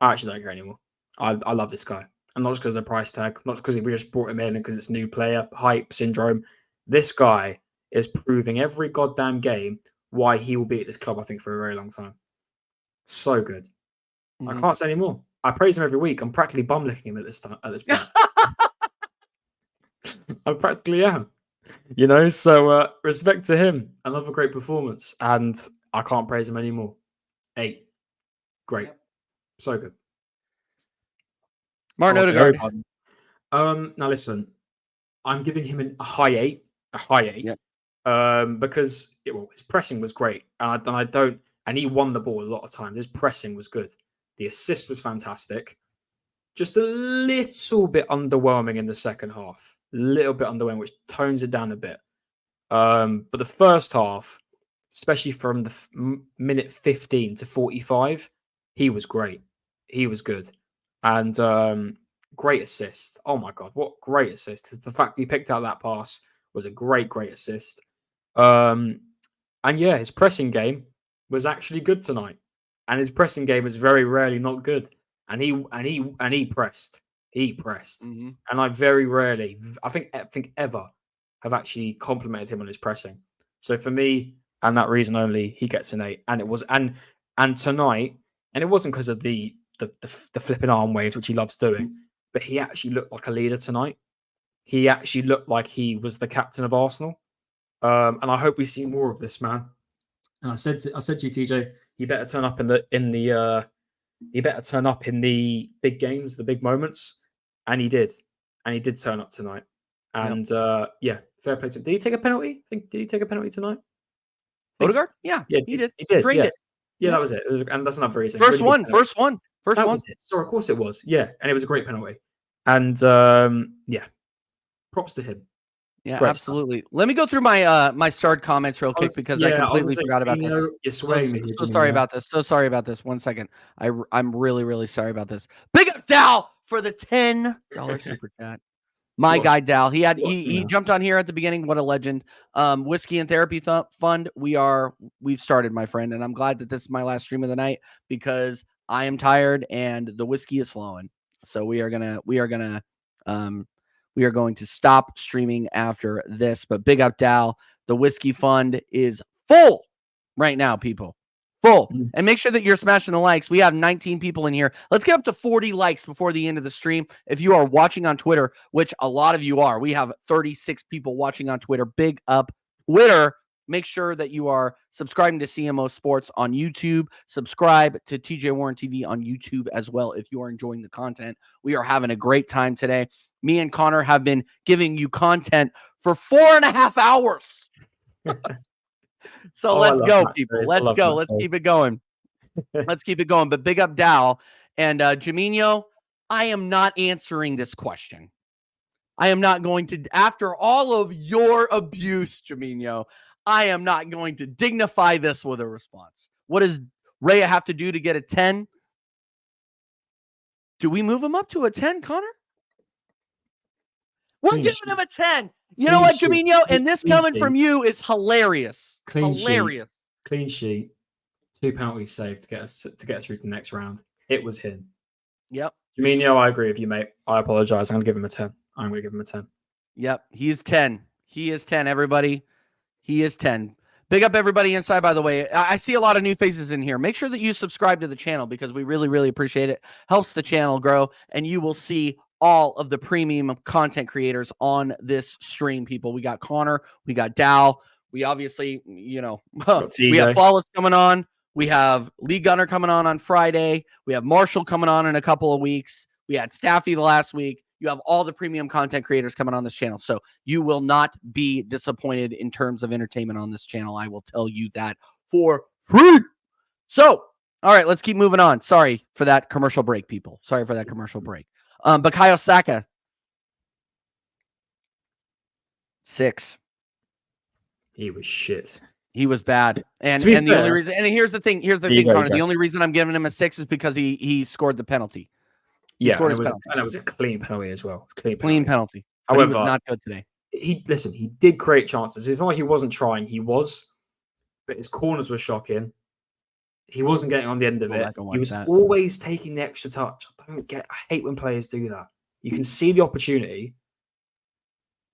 I actually don't care anymore. I love this guy. And not just because of the price tag, not just because we just brought him in and because it's a new player, hype, syndrome. This guy is proving every goddamn game why he will be at this club, I think, for a very long time. So good. I can't say anymore. I praise him every week. I'm practically bum-licking him at this point. I practically am. So respect to him. Another great performance. And I can't praise him anymore. 8. Great. Yep. So good. Martin Odegaard. Now listen, I'm giving him a high 8. A high 8. Yep. Because his pressing was great. And he won the ball a lot of times. His pressing was good. The assist was fantastic. Just a little bit underwhelming in the second half. A little bit underwhelming, which tones it down a bit. But the first half, especially from the minute 15 to 45, he was great. He was good. And great assist. Oh my God, what great assist. The fact he picked out that pass was a great assist. And yeah, his pressing game was actually good tonight. And his pressing game is very rarely not good. And he pressed. He pressed. Mm-hmm. And I very rarely, I think ever, have actually complimented him on his pressing. So for me, and that reason only, he gets an 8. And it was and tonight, and it wasn't because of the flipping arm waves, which he loves doing, but he actually looked like a leader tonight. He actually looked like he was the captain of Arsenal. And I hope we see more of this, man. And I said to you, TJ, you better turn up in the big games, the big moments, and he did turn up tonight. And yeah, fair play to him. Did he take a penalty? Did he take a penalty tonight? Odegaard? Yeah, he did. He did. Drained it. Yeah, that was it. And that's another reason. First one. That was it. So of course it was. Yeah, and it was a great penalty. And yeah, props to him. Yeah, great absolutely. Stuff. Let me go through my my starred comments real quick because I completely forgot about this. You're swaying me. So sorry about this. So sorry about this. 1 second. I'm really, really sorry about this. Big up Dal for the $10 super chat. My guy Dal. He jumped on here at the beginning. What a legend. Whiskey and Therapy Fund. We've started, my friend, and I'm glad that this is my last stream of the night because I am tired and the whiskey is flowing. So we are going to stop streaming after this. But big up Dal. The Whiskey Fund is full right now, people. Full. And make sure that you're smashing the likes. We have 19 people in here. Let's get up to 40 likes before the end of the stream. If you are watching on Twitter, which a lot of you are, we have 36 people watching on Twitter. Big up Twitter. Make sure that you are subscribing to CMO Sports on YouTube. Subscribe to TJ Warren TV on YouTube as well if you are enjoying the content. We are having a great time today. Me and Connor have been giving you content for 4.5 hours. So let's go, people. Let's go. Let's keep it going. Let's keep it going. But big up Dal. And Jaminho, I am not answering this question. I am not going to, after all of your abuse, Jaminho, I am not going to dignify this with a response. What does Raya have to do to get a 10? Do we move him up to a 10, Connor? We're giving him a 10. You know what, Jaminho? And this coming from you is hilarious. Hilarious. Clean sheet. 2 penalties saved to get us through to the next round. It was him. Yep. Jaminho, I agree with you, mate. I apologize. I'm going to give him a 10. I'm going to give him a 10. Yep. He is 10. He is 10, everybody. He is 10. Big up everybody inside, by the way. I see a lot of new faces in here. Make sure that you subscribe to the channel because we really, really appreciate it. Helps the channel grow, and you will see all of the premium content creators on this stream, people. We got Connor, we got Dow, we obviously, we have TJ. Flawless coming on. We have Lee Gunner coming on Friday. We have Marshall coming on in a couple of weeks. We had Staffy the last week. You have all the premium content creators coming on this channel. So you will not be disappointed in terms of entertainment on this channel. I will tell you that for free. So, all right, let's keep moving on. Sorry for that commercial break, people. Sorry for that commercial break. Bukayo Saka, 6. He was shit. He was bad. And To be the only fair- reason, and here's the thing, Connor. The only reason I'm giving him a 6 is because he scored the penalty. Yeah, scored and his it was a clean penalty as well. Clean penalty. However, he was not good today. He did create chances. It's not like he wasn't trying. He was, but his corners were shocking. He wasn't getting on the end of it. He was always taking the extra touch. I hate when players do that. You can see the opportunity.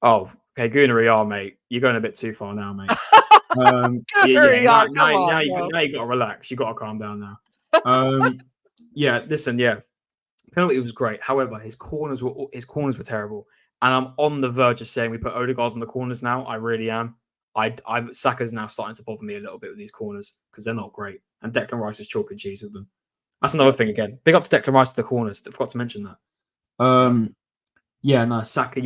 Oh, okay, Gunnar, mate. You're going a bit too far now, mate. Now you got to relax. You got to calm down now. Penalty was great. However, his corners were terrible. And I'm on the verge of saying we put Odegaard on the corners now. I really am. Saka's now starting to bother me a little bit with these corners because they're not great. And Declan Rice is chalk and cheese with them. That's another thing again. Big up to Declan Rice to the corners. I forgot to mention that. Saka,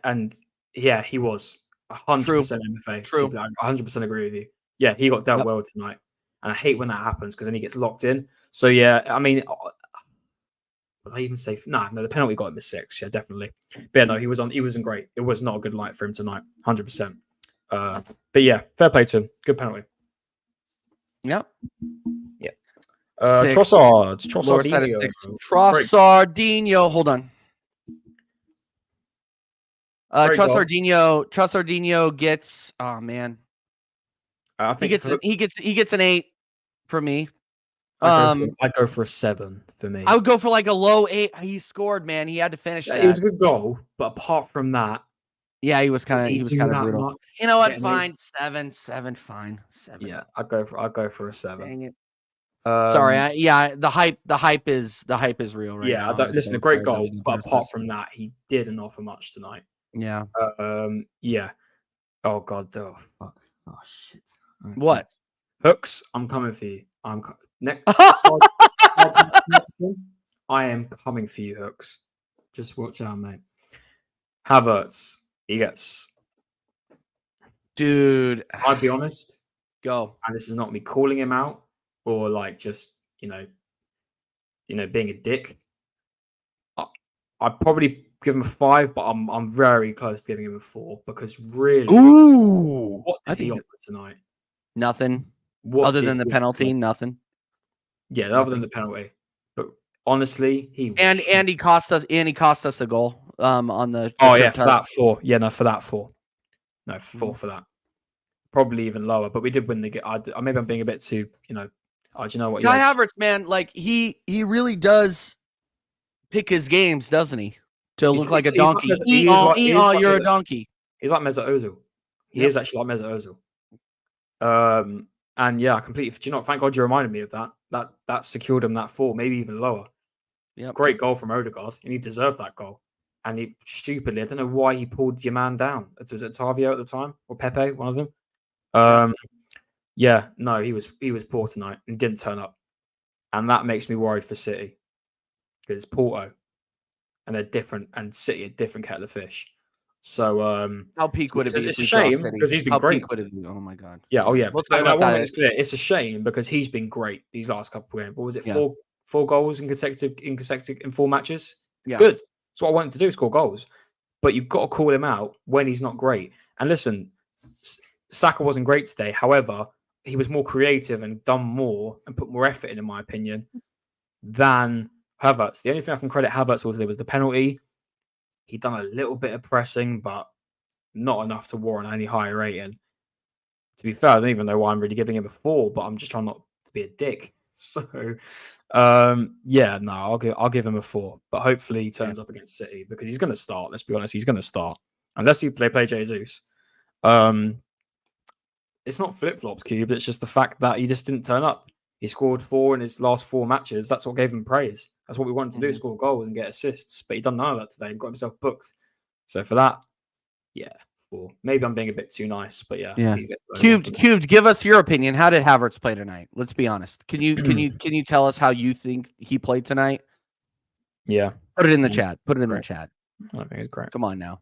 and he was 100% MFA. True. I 100% agree with you. Yeah, he got dealt well tonight. And I hate when that happens because then he gets locked in. So yeah, I mean, would I even say no? The penalty got him a 6. Yeah, definitely. But yeah, no, he wasn't great. It was not a good night for him tonight. 100%. But yeah, fair play to him. Good penalty. Yep. Yeah. Trossard. Trossardinho. Hold on. Trossardinho gets. Oh man. I think he gets an 8 for me. I'd go for a 7 for me. I would go for like a low 8. He scored, man. He had to finish. It was a good goal, but apart from that, yeah, he was kind of brutal. You know what? Fine, 7, fine, 7. Yeah, I'd go for a 7. Dang it. Sorry, the hype is real right now. I don't listen. A great goal, but apart from that, he didn't offer much tonight. Yeah. Yeah. Oh god. Oh fuck. Oh shit. Okay. What? Hooks, I'm coming for you. Next. I am coming for you, Hooks. Just watch out, mate. Havertz, he gets. Dude, I'll be honest. Go. And this is not me calling him out or like just being a dick. I'd probably give him a 5, but I'm very close to giving him a 4 because really, what did he offer tonight? Nothing. Other than the penalty, nothing. Yeah, other than the penalty. But honestly, he cost us a goal. On the for that 4. Yeah, no, for that 4. No, 4 for that. Probably even lower, but we did win the game. Maybe I'm being a bit too, do you know what? Kai Havertz, man, like he really does pick his games, doesn't he? To look like a donkey. You're a donkey. He's like Mesut Ozil. He is actually like Mesut Ozil. And yeah, I completely. Do you know? Thank God you reminded me of that. That secured him that 4, maybe even lower. Yeah, great goal from Odegaard, and he deserved that goal. And he stupidly, I don't know why he pulled your man down. Was it Tavio at the time or Pepe? One of them. He was poor tonight and didn't turn up, and that makes me worried for City because it's Porto, and they're different, and City a different kettle of fish. So how peak would it be? It's a shame because he's been great. Oh my god. Yeah. Oh yeah. We'll talk about that. It's clear. It's a shame because he's been great these last couple of games. What was it? 4 goals in 4 matches. Yeah. Good. That's what I want him to do: score goals. But you've got to call him out when he's not great. And listen, Saka wasn't great today. However, he was more creative and done more and put more effort in my opinion, than Havertz. The only thing I can credit Havertz for today was the penalty. He'd done a little bit of pressing, but not enough to warrant any higher rating. To be fair, I don't even know why I'm really giving him a 4, but I'm just trying not to be a dick. So, I'll give him a 4. But hopefully he turns up against City because he's going to start. Let's be honest, he's going to start unless they play Jesus. it's not flip-flops, Cube. It's just the fact that he just didn't turn up. He scored 4 in his last 4 matches. That's what gave him praise. That's what we wanted to do, score goals and get assists. But he done none of that today and got himself booked. So for that, yeah, 4. Maybe I'm being a bit too nice, but yeah. Yeah. He gets the only one for me. Cubed, give us your opinion. How did Havertz play tonight? Let's be honest. Can you tell us how you think he played tonight? Yeah. Put it in the Yeah. chat. Put it in the Great. chat. I think it's great. Come on now.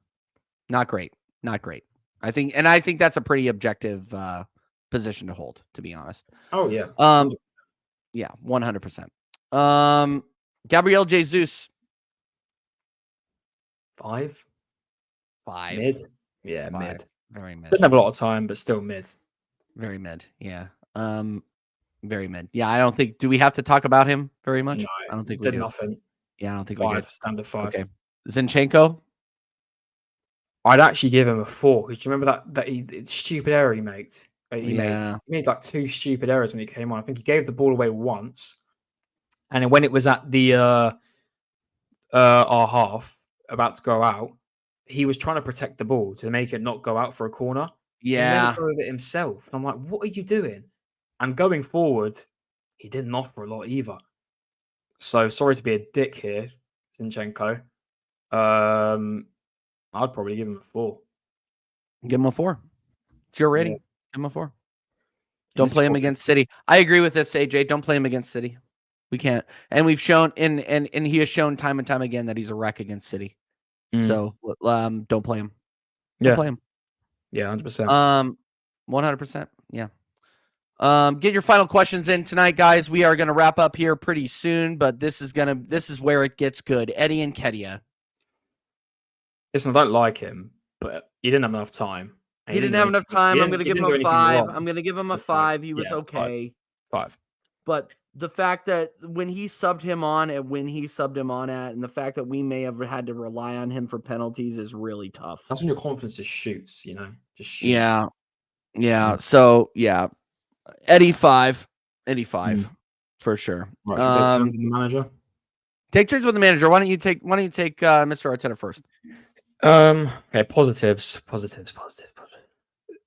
Not great. Not great. I think that's a pretty objective position to hold, to be honest. Oh yeah. Yeah, 100%. Gabriel Jesus. 5. 5. Mid. Yeah, 5. mid. Very mid. Didn't have a lot of time, but still mid. Very mid. Yeah. Very mid. Yeah, I don't think. Do we have to talk about him very much? No, I don't think we did do. nothing. Yeah, I don't think we 5, do. standard 5. Okay. Zinchenko. I'd actually give him a 4 because do you remember that stupid error he made? He Yeah. made like 2 stupid errors when he came on. I think he gave the ball away once, and then when it was at the our half about to go out, he was trying to protect the ball to make it not go out for a corner. He let Yeah. it go with it himself. And I'm like, what are you doing? And going forward, he didn't offer a lot either. So sorry to be a dick here, Zinchenko. I'd probably give him a 4. Give him a 4. It's your rating. Yeah. Give him a 4. This Don't is play him 4. against City. I agree with this, AJ. Don't play him against City. We can't. And we've shown and he has shown time and time again that he's a wreck against City. So don't play him. Don't play him. Yeah, 100%. 100%. Yeah. Get your final questions in tonight, guys. We are gonna wrap up here pretty soon, but this is where it gets good. Eddie and Kedia. Listen, I don't like him, but he didn't have enough time. He didn't have enough time. I'm gonna give him a 5. I'm gonna give him a 5. He was okay. 5. But the fact that when he subbed him on and when he subbed him on at, and the fact that we may have had to rely on him for penalties is really tough. That's when your confidence just shoots, just shoots. Yeah. So yeah, Eddie 5, for sure. Right, should we take turns with the manager? Take turns with the manager. Why don't you take Mr. Arteta first? Okay, positives.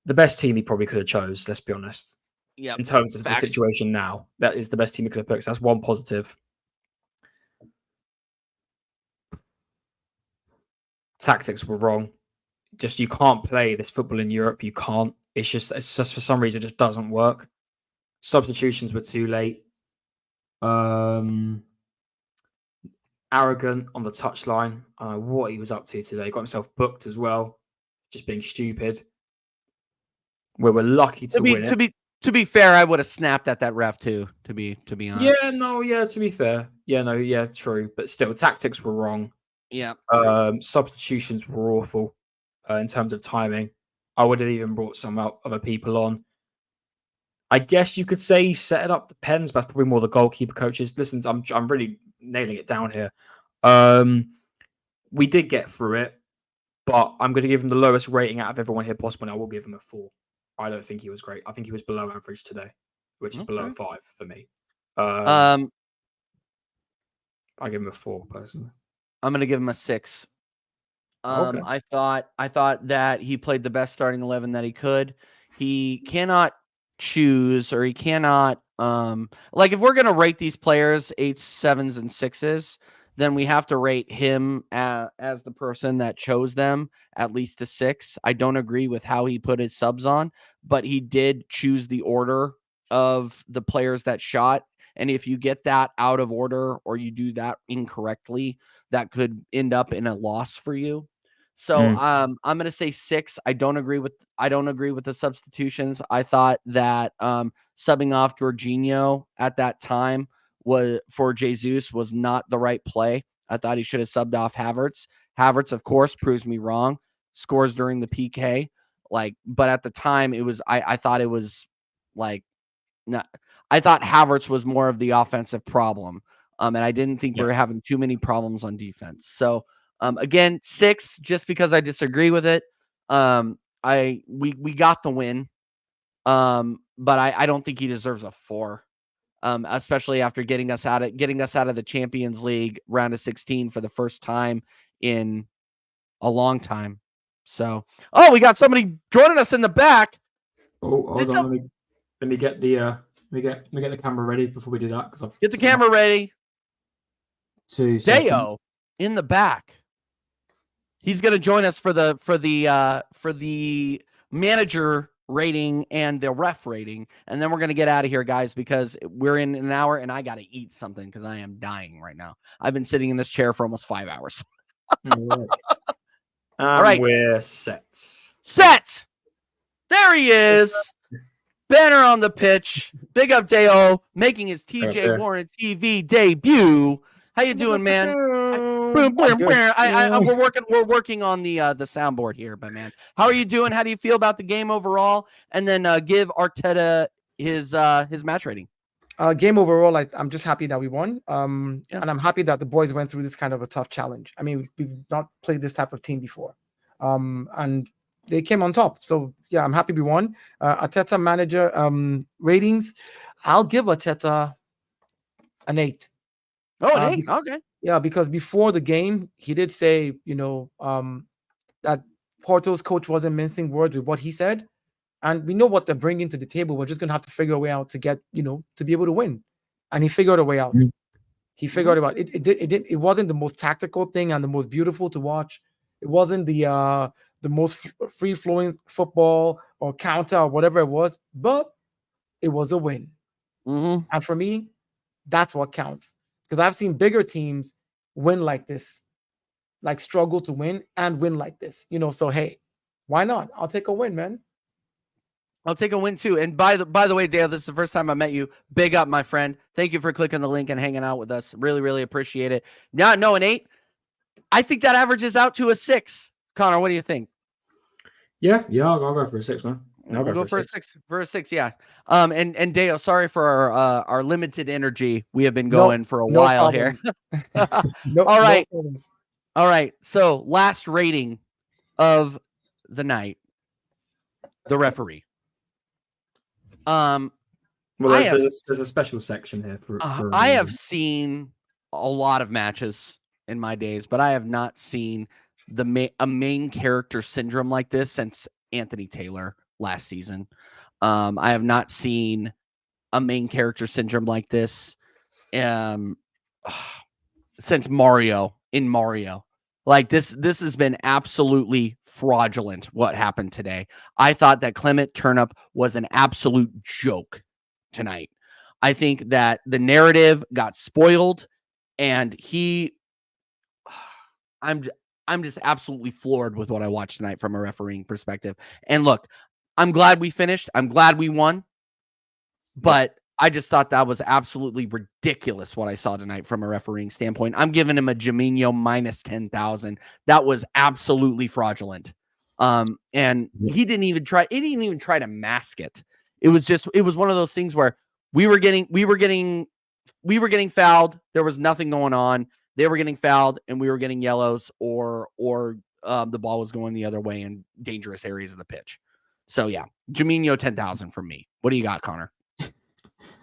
The best team he probably could have chose. Let's be honest. Yeah. In terms of the situation now, that is the best team he could have picked. So that's one positive. Tactics were wrong. Just you can't play this football in Europe. You can't. It's just for some reason it just doesn't work. Substitutions were too late. Arrogant on the touchline. I don't know what he was up to today. Got himself booked as well. Just being stupid. We were lucky to win it. To be fair, I would have snapped at that ref too. To be honest. To be fair. True. But still, tactics were wrong. Yeah. Substitutions were awful in terms of timing. I would have even brought some other people on. I guess you could say he set it up. Depends, but probably more the goalkeeper coaches. Listen, I'm really nailing it down here. We did get through it, but I'm going to give him the lowest rating out of everyone here possible, and I will give him a 4. I don't think he was great. I think he was below average today, which is below 5 for me. I give him a 4 personally. I'm going to give him a 6. Okay. I thought that he played the best starting 11 that he could. He cannot choose, or he cannot like if we're going to rate these players 8s, 7s, and 6s, then we have to rate him as the person that chose them at least a 6. I don't agree with how he put his subs on, but he did choose the order of the players that shot. And if you get that out of order or you do that incorrectly, that could end up in a loss for you. So I'm going to say 6. I don't agree with the substitutions. I thought that subbing off Jorginho at that time for Jesus was not the right play. I thought he should have subbed off Havertz. Havertz, of course, proves me wrong. Scores during the PK, but at the time it was I thought it was like not. I thought Havertz was more of the offensive problem, and I didn't think we were having too many problems on defense. So again, 6 just because I disagree with it. We got the win, but I don't think he deserves a 4. Especially after getting us out of the Champions League round of 16 for the first time in a long time. So, we got somebody joining us in the back. Oh, hold It's on. Let me get the let me get the camera ready before we do that because I've Get the camera ready. 2 seconds. Deo in the back. He's going to join us for the manager rating and the ref rating, and then we're going to get out of here, guys, because we're in an hour and I got to eat something because I am dying right now. I've been sitting in this chair for almost 5 hours. All All right, we're set. set. There he is. Banner on the pitch. Big up Deo making his TJ Warren TV debut. How you doing, man? We're working on the soundboard here, but man, how are you doing? How do you feel about the game overall? And then give Arteta his match rating. Game overall, I'm just happy that we won. Yeah. And I'm happy that the boys went through this kind of a tough challenge. I mean, we've not played this type of team before. And they came on top. So yeah, I'm happy we won. Arteta manager ratings, I'll give Arteta an 8. Oh, an 8. Okay. Yeah, because before the game, he did say, that Porto's coach wasn't mincing words with what he said. And we know what they're bringing to the table. We're just going to have to figure a way out to get, to be able to win. And he figured a way out. Mm-hmm. He figured it out. It wasn't the most tactical thing and the most beautiful to watch. It wasn't the most free-flowing football or counter or whatever it was, but it was a win. Mm-hmm. And for me, that's what counts. Because I've seen bigger teams win like this, like struggle to win and win like this. So hey, why not? I'll take a win, man. I'll take a win too. And by the way, Dale, this is the first time I met you. Big up, my friend. Thank you for clicking the link and hanging out with us. Really, really appreciate it. No, an 8. I think that averages out to a 6. Connor, what do you think? Yeah, I'll go for a 6, man. I'll go for a 6. For a 6, yeah. And Dale, sorry for our limited energy. We have been going for a while problems. here. All right. No All right. So last rating of the night, the referee. Well, there's a special section here for I have seen a lot of matches in my days, but I have not seen a main character syndrome like this since Anthony Taylor last season. I have not seen a main character syndrome like this since Mario. Like this has been absolutely fraudulent what happened today. I thought that Clement Turnup was an absolute joke tonight. I think that the narrative got spoiled, and I'm just absolutely floored with what I watched tonight from a refereeing perspective. And look, I'm glad we finished. I'm glad we won. But I just thought that was absolutely ridiculous what I saw tonight from a refereeing standpoint. I'm giving him a Jaminho minus 10,000. That was absolutely fraudulent. And he didn't even try to mask it. It was one of those things where we were getting fouled. There was nothing going on. They were getting fouled and we were getting yellows or the ball was going the other way in dangerous areas of the pitch. So yeah, Jaminho 10,000 from me. What do you got, Connor?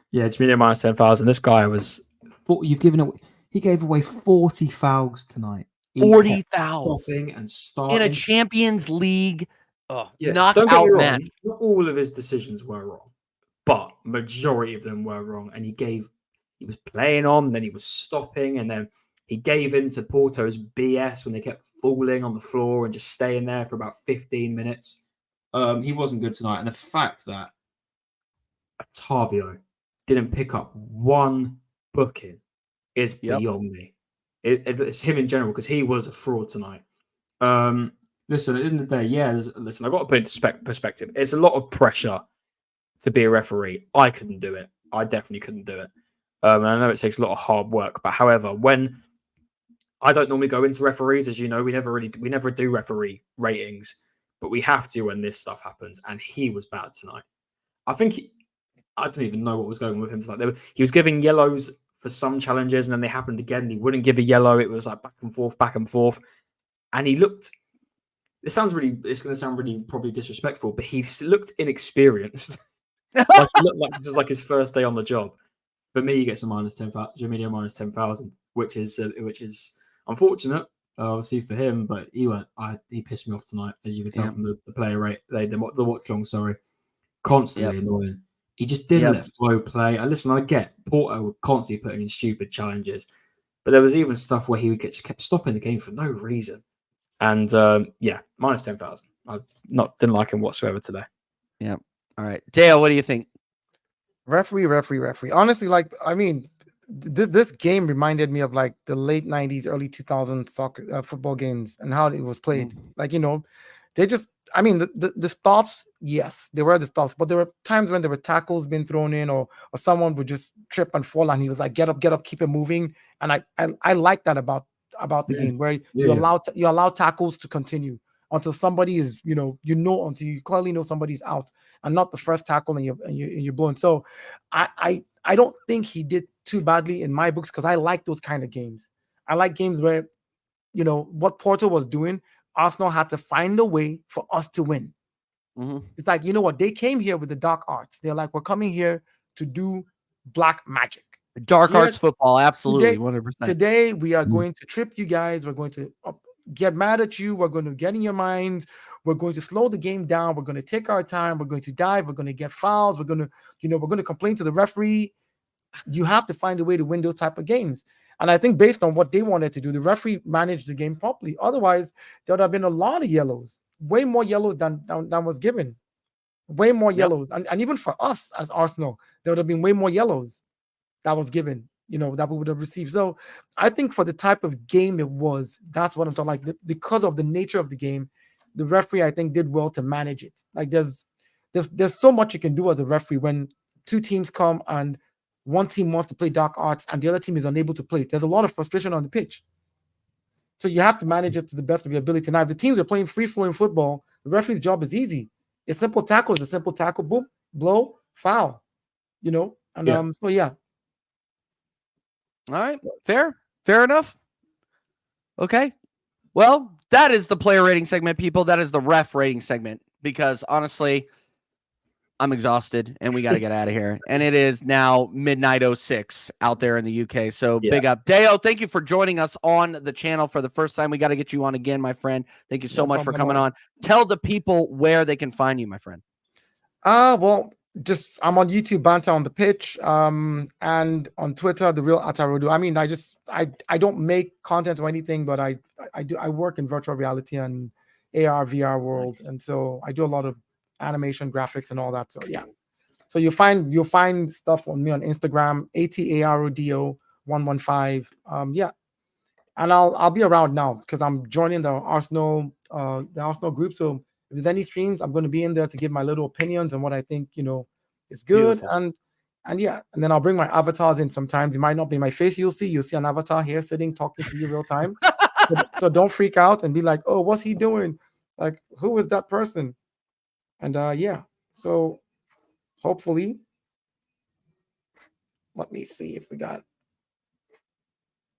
Yeah, Jaminho minus 10,000. This guy was. He gave away 40 fouls tonight. 40 fouls Stopping and starting in a Champions League don't knockout get me wrong, match. not all of his decisions were wrong, but majority of them were wrong. And he was playing on, then he was stopping, and then he gave in to Porto's BS when they kept falling on the floor and just staying there for about 15 minutes. He wasn't good tonight. And the fact that Otavio didn't pick up one booking is beyond me. It's him in general, because he was a fraud tonight. Listen, at the end of the day, I've got to put it into perspective. It's a lot of pressure to be a referee. I couldn't do it. I definitely couldn't do it. And I know it takes a lot of hard work, but however, when I don't normally go into referees, as you know, we never do referee ratings, but we have to when this stuff happens. And he was bad tonight. I don't even know what was going on with him tonight. He was giving yellows for some challenges, and then they happened again. And he wouldn't give a yellow. It was like back and forth. And he looked. It's going to sound really probably disrespectful, but he looked inexperienced. Like he looked like this is like his first day on the job. For me, he gets a minus 10,000, Jaminho minus 10,000, which is unfortunate, obviously for him. But he pissed me off tonight, as you can tell from the player rate, the watch long. Sorry, constantly annoying. He just didn't let Flo play. And listen, I get Porto were constantly putting in stupid challenges, but there was even stuff where he just kept stopping the game for no reason. And minus 10,000. I didn't like him whatsoever today. Yeah. All right, Dale, what do you think? Referee. Honestly, like, I mean, this game reminded me of like the late 90s, early 2000s soccer football games and how it was played. Like, they just, I mean, the stops, yes, there were the stops, but there were times when there were tackles being thrown in, or someone would just trip and fall, and he was like, get up, keep it moving. And I like that about the game, where you allow tackles to continue until somebody is, until you clearly know somebody's out, and not the first tackle and you're blown. So I don't think he did too badly in my books, because I like those kind of games. I like games where, what Porto was doing, Arsenal had to find a way for us to win. It's like, what? They came here with the dark arts. They're like, we're coming here to do black magic. Dark arts football, absolutely, 100%. Today, we are going to trip you guys. We're going to get mad at you. We're going to get in your minds. We're going to slow the game down. We're going to take our time. We're going to dive. We're going to get fouls. We're going to complain to the referee. You have to find a way to win those type of games. And I think based on what they wanted to do, the referee managed the game properly. Otherwise, there would have been a lot of yellows, way more yellows than was given. Way more yellows. And even for us as Arsenal, there would have been way more yellows that was given, that we would have received. So I think for the type of game it was, that's what I'm talking like. Because of the nature of the game, the referee, I think, did well to manage it. Like there's so much you can do as a referee when two teams come and one team wants to play dark arts and the other team is unable to play. There's a lot of frustration on the pitch. So you have to manage it to the best of your ability. Now, if the teams are playing free-flowing football, the referee's job is easy. A simple tackle is a simple tackle, boom, blow, foul. And so yeah. All right, fair enough. Okay, well, that is the player rating segment, people. That is the ref rating segment, because honestly, I'm exhausted and we got to get out of here. And it is now midnight 06 out there in the UK. So big up. Deo, thank you for joining us on the channel for the first time. We got to get you on again, my friend. Thank you so much for coming on. Tell the people where they can find you, my friend. Well, just I'm on YouTube, Banter on the Pitch, and on Twitter, The Real Atarudu. I mean, I don't make content or anything, but I work in virtual reality and AR, VR world. And so I do a lot of animation, graphics, and all that. So yeah. So you'll find stuff on me on Instagram, ATARODO115. Yeah. And I'll be around now because I'm joining the Arsenal group. So if there's any streams, I'm going to be in there to give my little opinions on what I think, is good. Beautiful. And yeah, and then I'll bring my avatars in sometimes. It might not be my face. You'll see an avatar here sitting, talking to you real time. So don't freak out and be like, oh, what's he doing? Like, who is that person? And yeah, so hopefully, let me see if we got,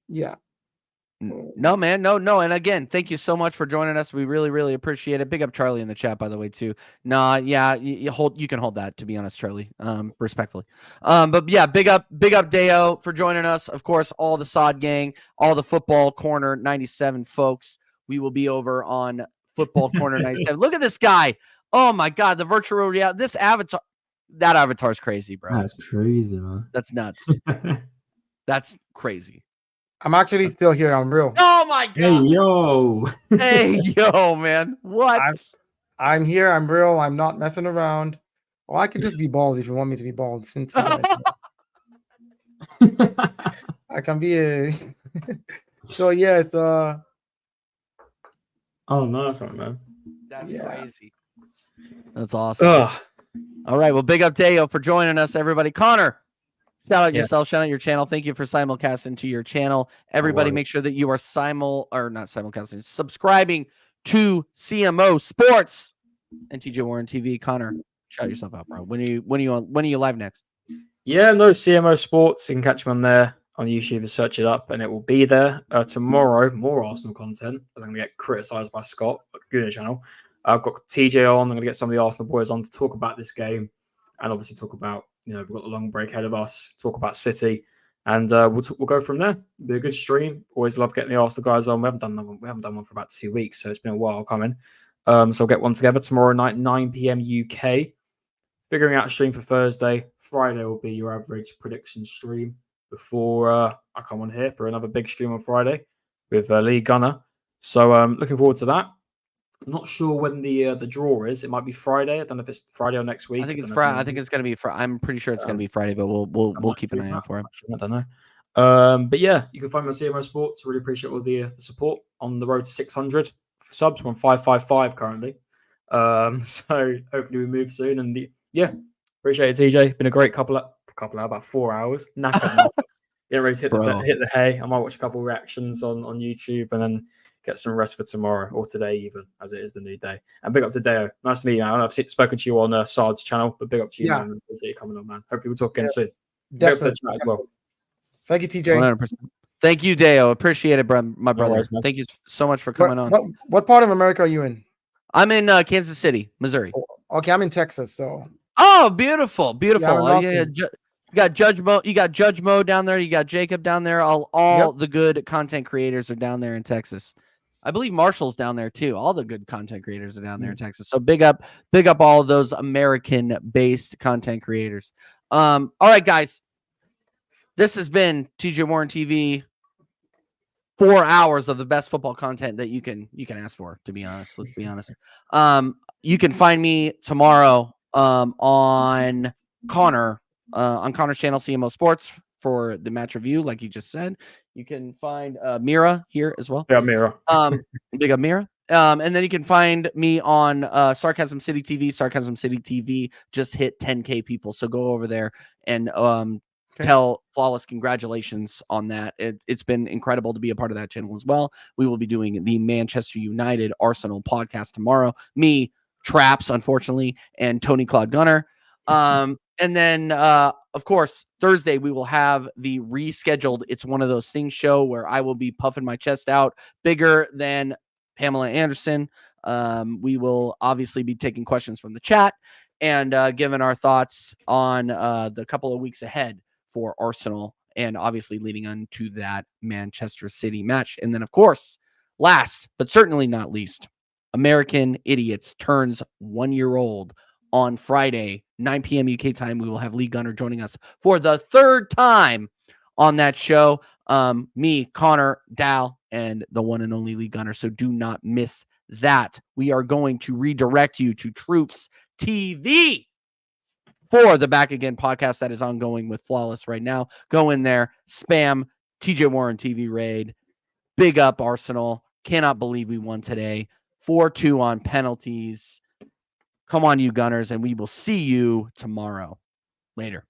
yeah. No, man, no. And again, thank you so much for joining us. We really, really appreciate it. Big up Charlie in the chat, by the way, too. Nah, yeah, you can hold that, to be honest, Charlie, respectfully. But yeah, big up Deo for joining us. Of course, all the Sod gang, all the Football Corner 97 folks. We will be over on Football Corner 97. Look at this guy. Oh my God, the virtual reality. This avatar, that avatar's crazy, bro. That's crazy, man. That's nuts. That's crazy. I'm actually still here. I'm real. Oh my God. Hey, yo. Hey, yo, man. What? I'm here. I'm real. I'm not messing around. Well, I could just be bald if you want me to be bald. Since I can be a. So yeah, it's Oh, nice one, man. That's crazy. That's awesome. All right. Well, big up Deo for joining us, everybody. Connor, shout out yourself, shout out your channel. Thank you for simulcasting to your channel. Everybody, make sure that you are subscribing to CMO Sports and TJ Warren TV. Connor, shout yourself out, bro. When are you live next? Yeah, no, CMO Sports. You can catch me on there on YouTube and search it up, and it will be there tomorrow. More Arsenal content, as I'm going to get criticised by Scott at the Gooner channel. I've got TJ on. I'm going to get some of the Arsenal boys on to talk about this game, and obviously talk about, we've got the long break ahead of us. Talk about City, and we'll go from there. It'll be a good stream. Always love getting the Arsenal guys on. We haven't done one for about 2 weeks, so it's been a while coming. So I'll get one together tomorrow night, 9 p.m. UK. figuring out a stream for Thursday. Friday will be your average prediction stream before I come on here for another big stream on Friday with Lee Gunner. So looking forward to that. I'm not sure when the draw is. It might be Friday. I don't know if it's Friday or next week. I think it's don't know if Friday. I anyone think knows. it's gonna be Friday. I'm pretty sure it's gonna Um, be Friday, but we'll Someone keep an do eye that. out for it. I don't know. But yeah, you can find me on CMO Sports. Really appreciate all the support on the road to 600 subs. We're on 555 currently. So hopefully we move soon. And yeah, appreciate it, TJ. Been a great couple of about 4 hours. Knackered now. Getting ready to Bro. hit the hay. I might watch a couple of reactions on YouTube and then get some rest for tomorrow or today, even as it is the new day. And big up to Deo. Nice to meet you. I've spoken to you on Sard's channel, but big up to you, Yeah. man. Appreciate you coming on, man. Hopefully we'll talk again Yeah, soon. Big up to the definitely. chat as well. Thank you, TJ. 100%. Thank you, Deo. Appreciate it, my brother. worries, man. Thank you so much for coming on. What part of America are you in? I'm in Kansas City, Missouri. Okay, I'm in Texas, so Oh, beautiful, beautiful. I'm in Oh, Austin. you got Judge Mo. You got Judge Mo down there. You got Jacob down there. All the good content creators are down there in Texas. I believe Marshall's down there too. All the good content creators are down there in Texas. So big up all of those American-based content creators. All right, guys. This has been TJ Warren TV. 4 hours of the best football content that you can ask for, to be honest. Let's be honest. You can find me tomorrow on Connor's channel, CMO Sports, for the match review, like you just said. You can find Mira here as well. Yeah, Mira. Big up Mira. And then you can find me on Sarcasm City TV. Sarcasm City TV just hit 10K people. So go over there and tell Flawless congratulations on that. It's been incredible to be a part of that channel as well. We will be doing the Manchester United Arsenal podcast tomorrow. Me, Traps, unfortunately, and Tony Claude Gunner. And then, of course, Thursday, we will have the rescheduled It's One of Those Things show where I will be puffing my chest out bigger than Pamela Anderson. We will obviously be taking questions from the chat and giving our thoughts on the couple of weeks ahead for Arsenal and obviously leading on to that Manchester City match. And then, of course, last but certainly not least, American Idiots turns 1 year old on Friday, 9 p.m. UK time. We will have Lee Gunner joining us for the third time on that show. Me, Connor, Dal, and the one and only Lee Gunner. So do not miss that. We are going to redirect you to Troops TV for the Back Again podcast that is ongoing with Flawless right now. Go in there, spam TJ Warren TV raid. Big up Arsenal. Cannot believe we won today. 4-2 on penalties. Come on, you Gunners, and we will see you tomorrow. Later.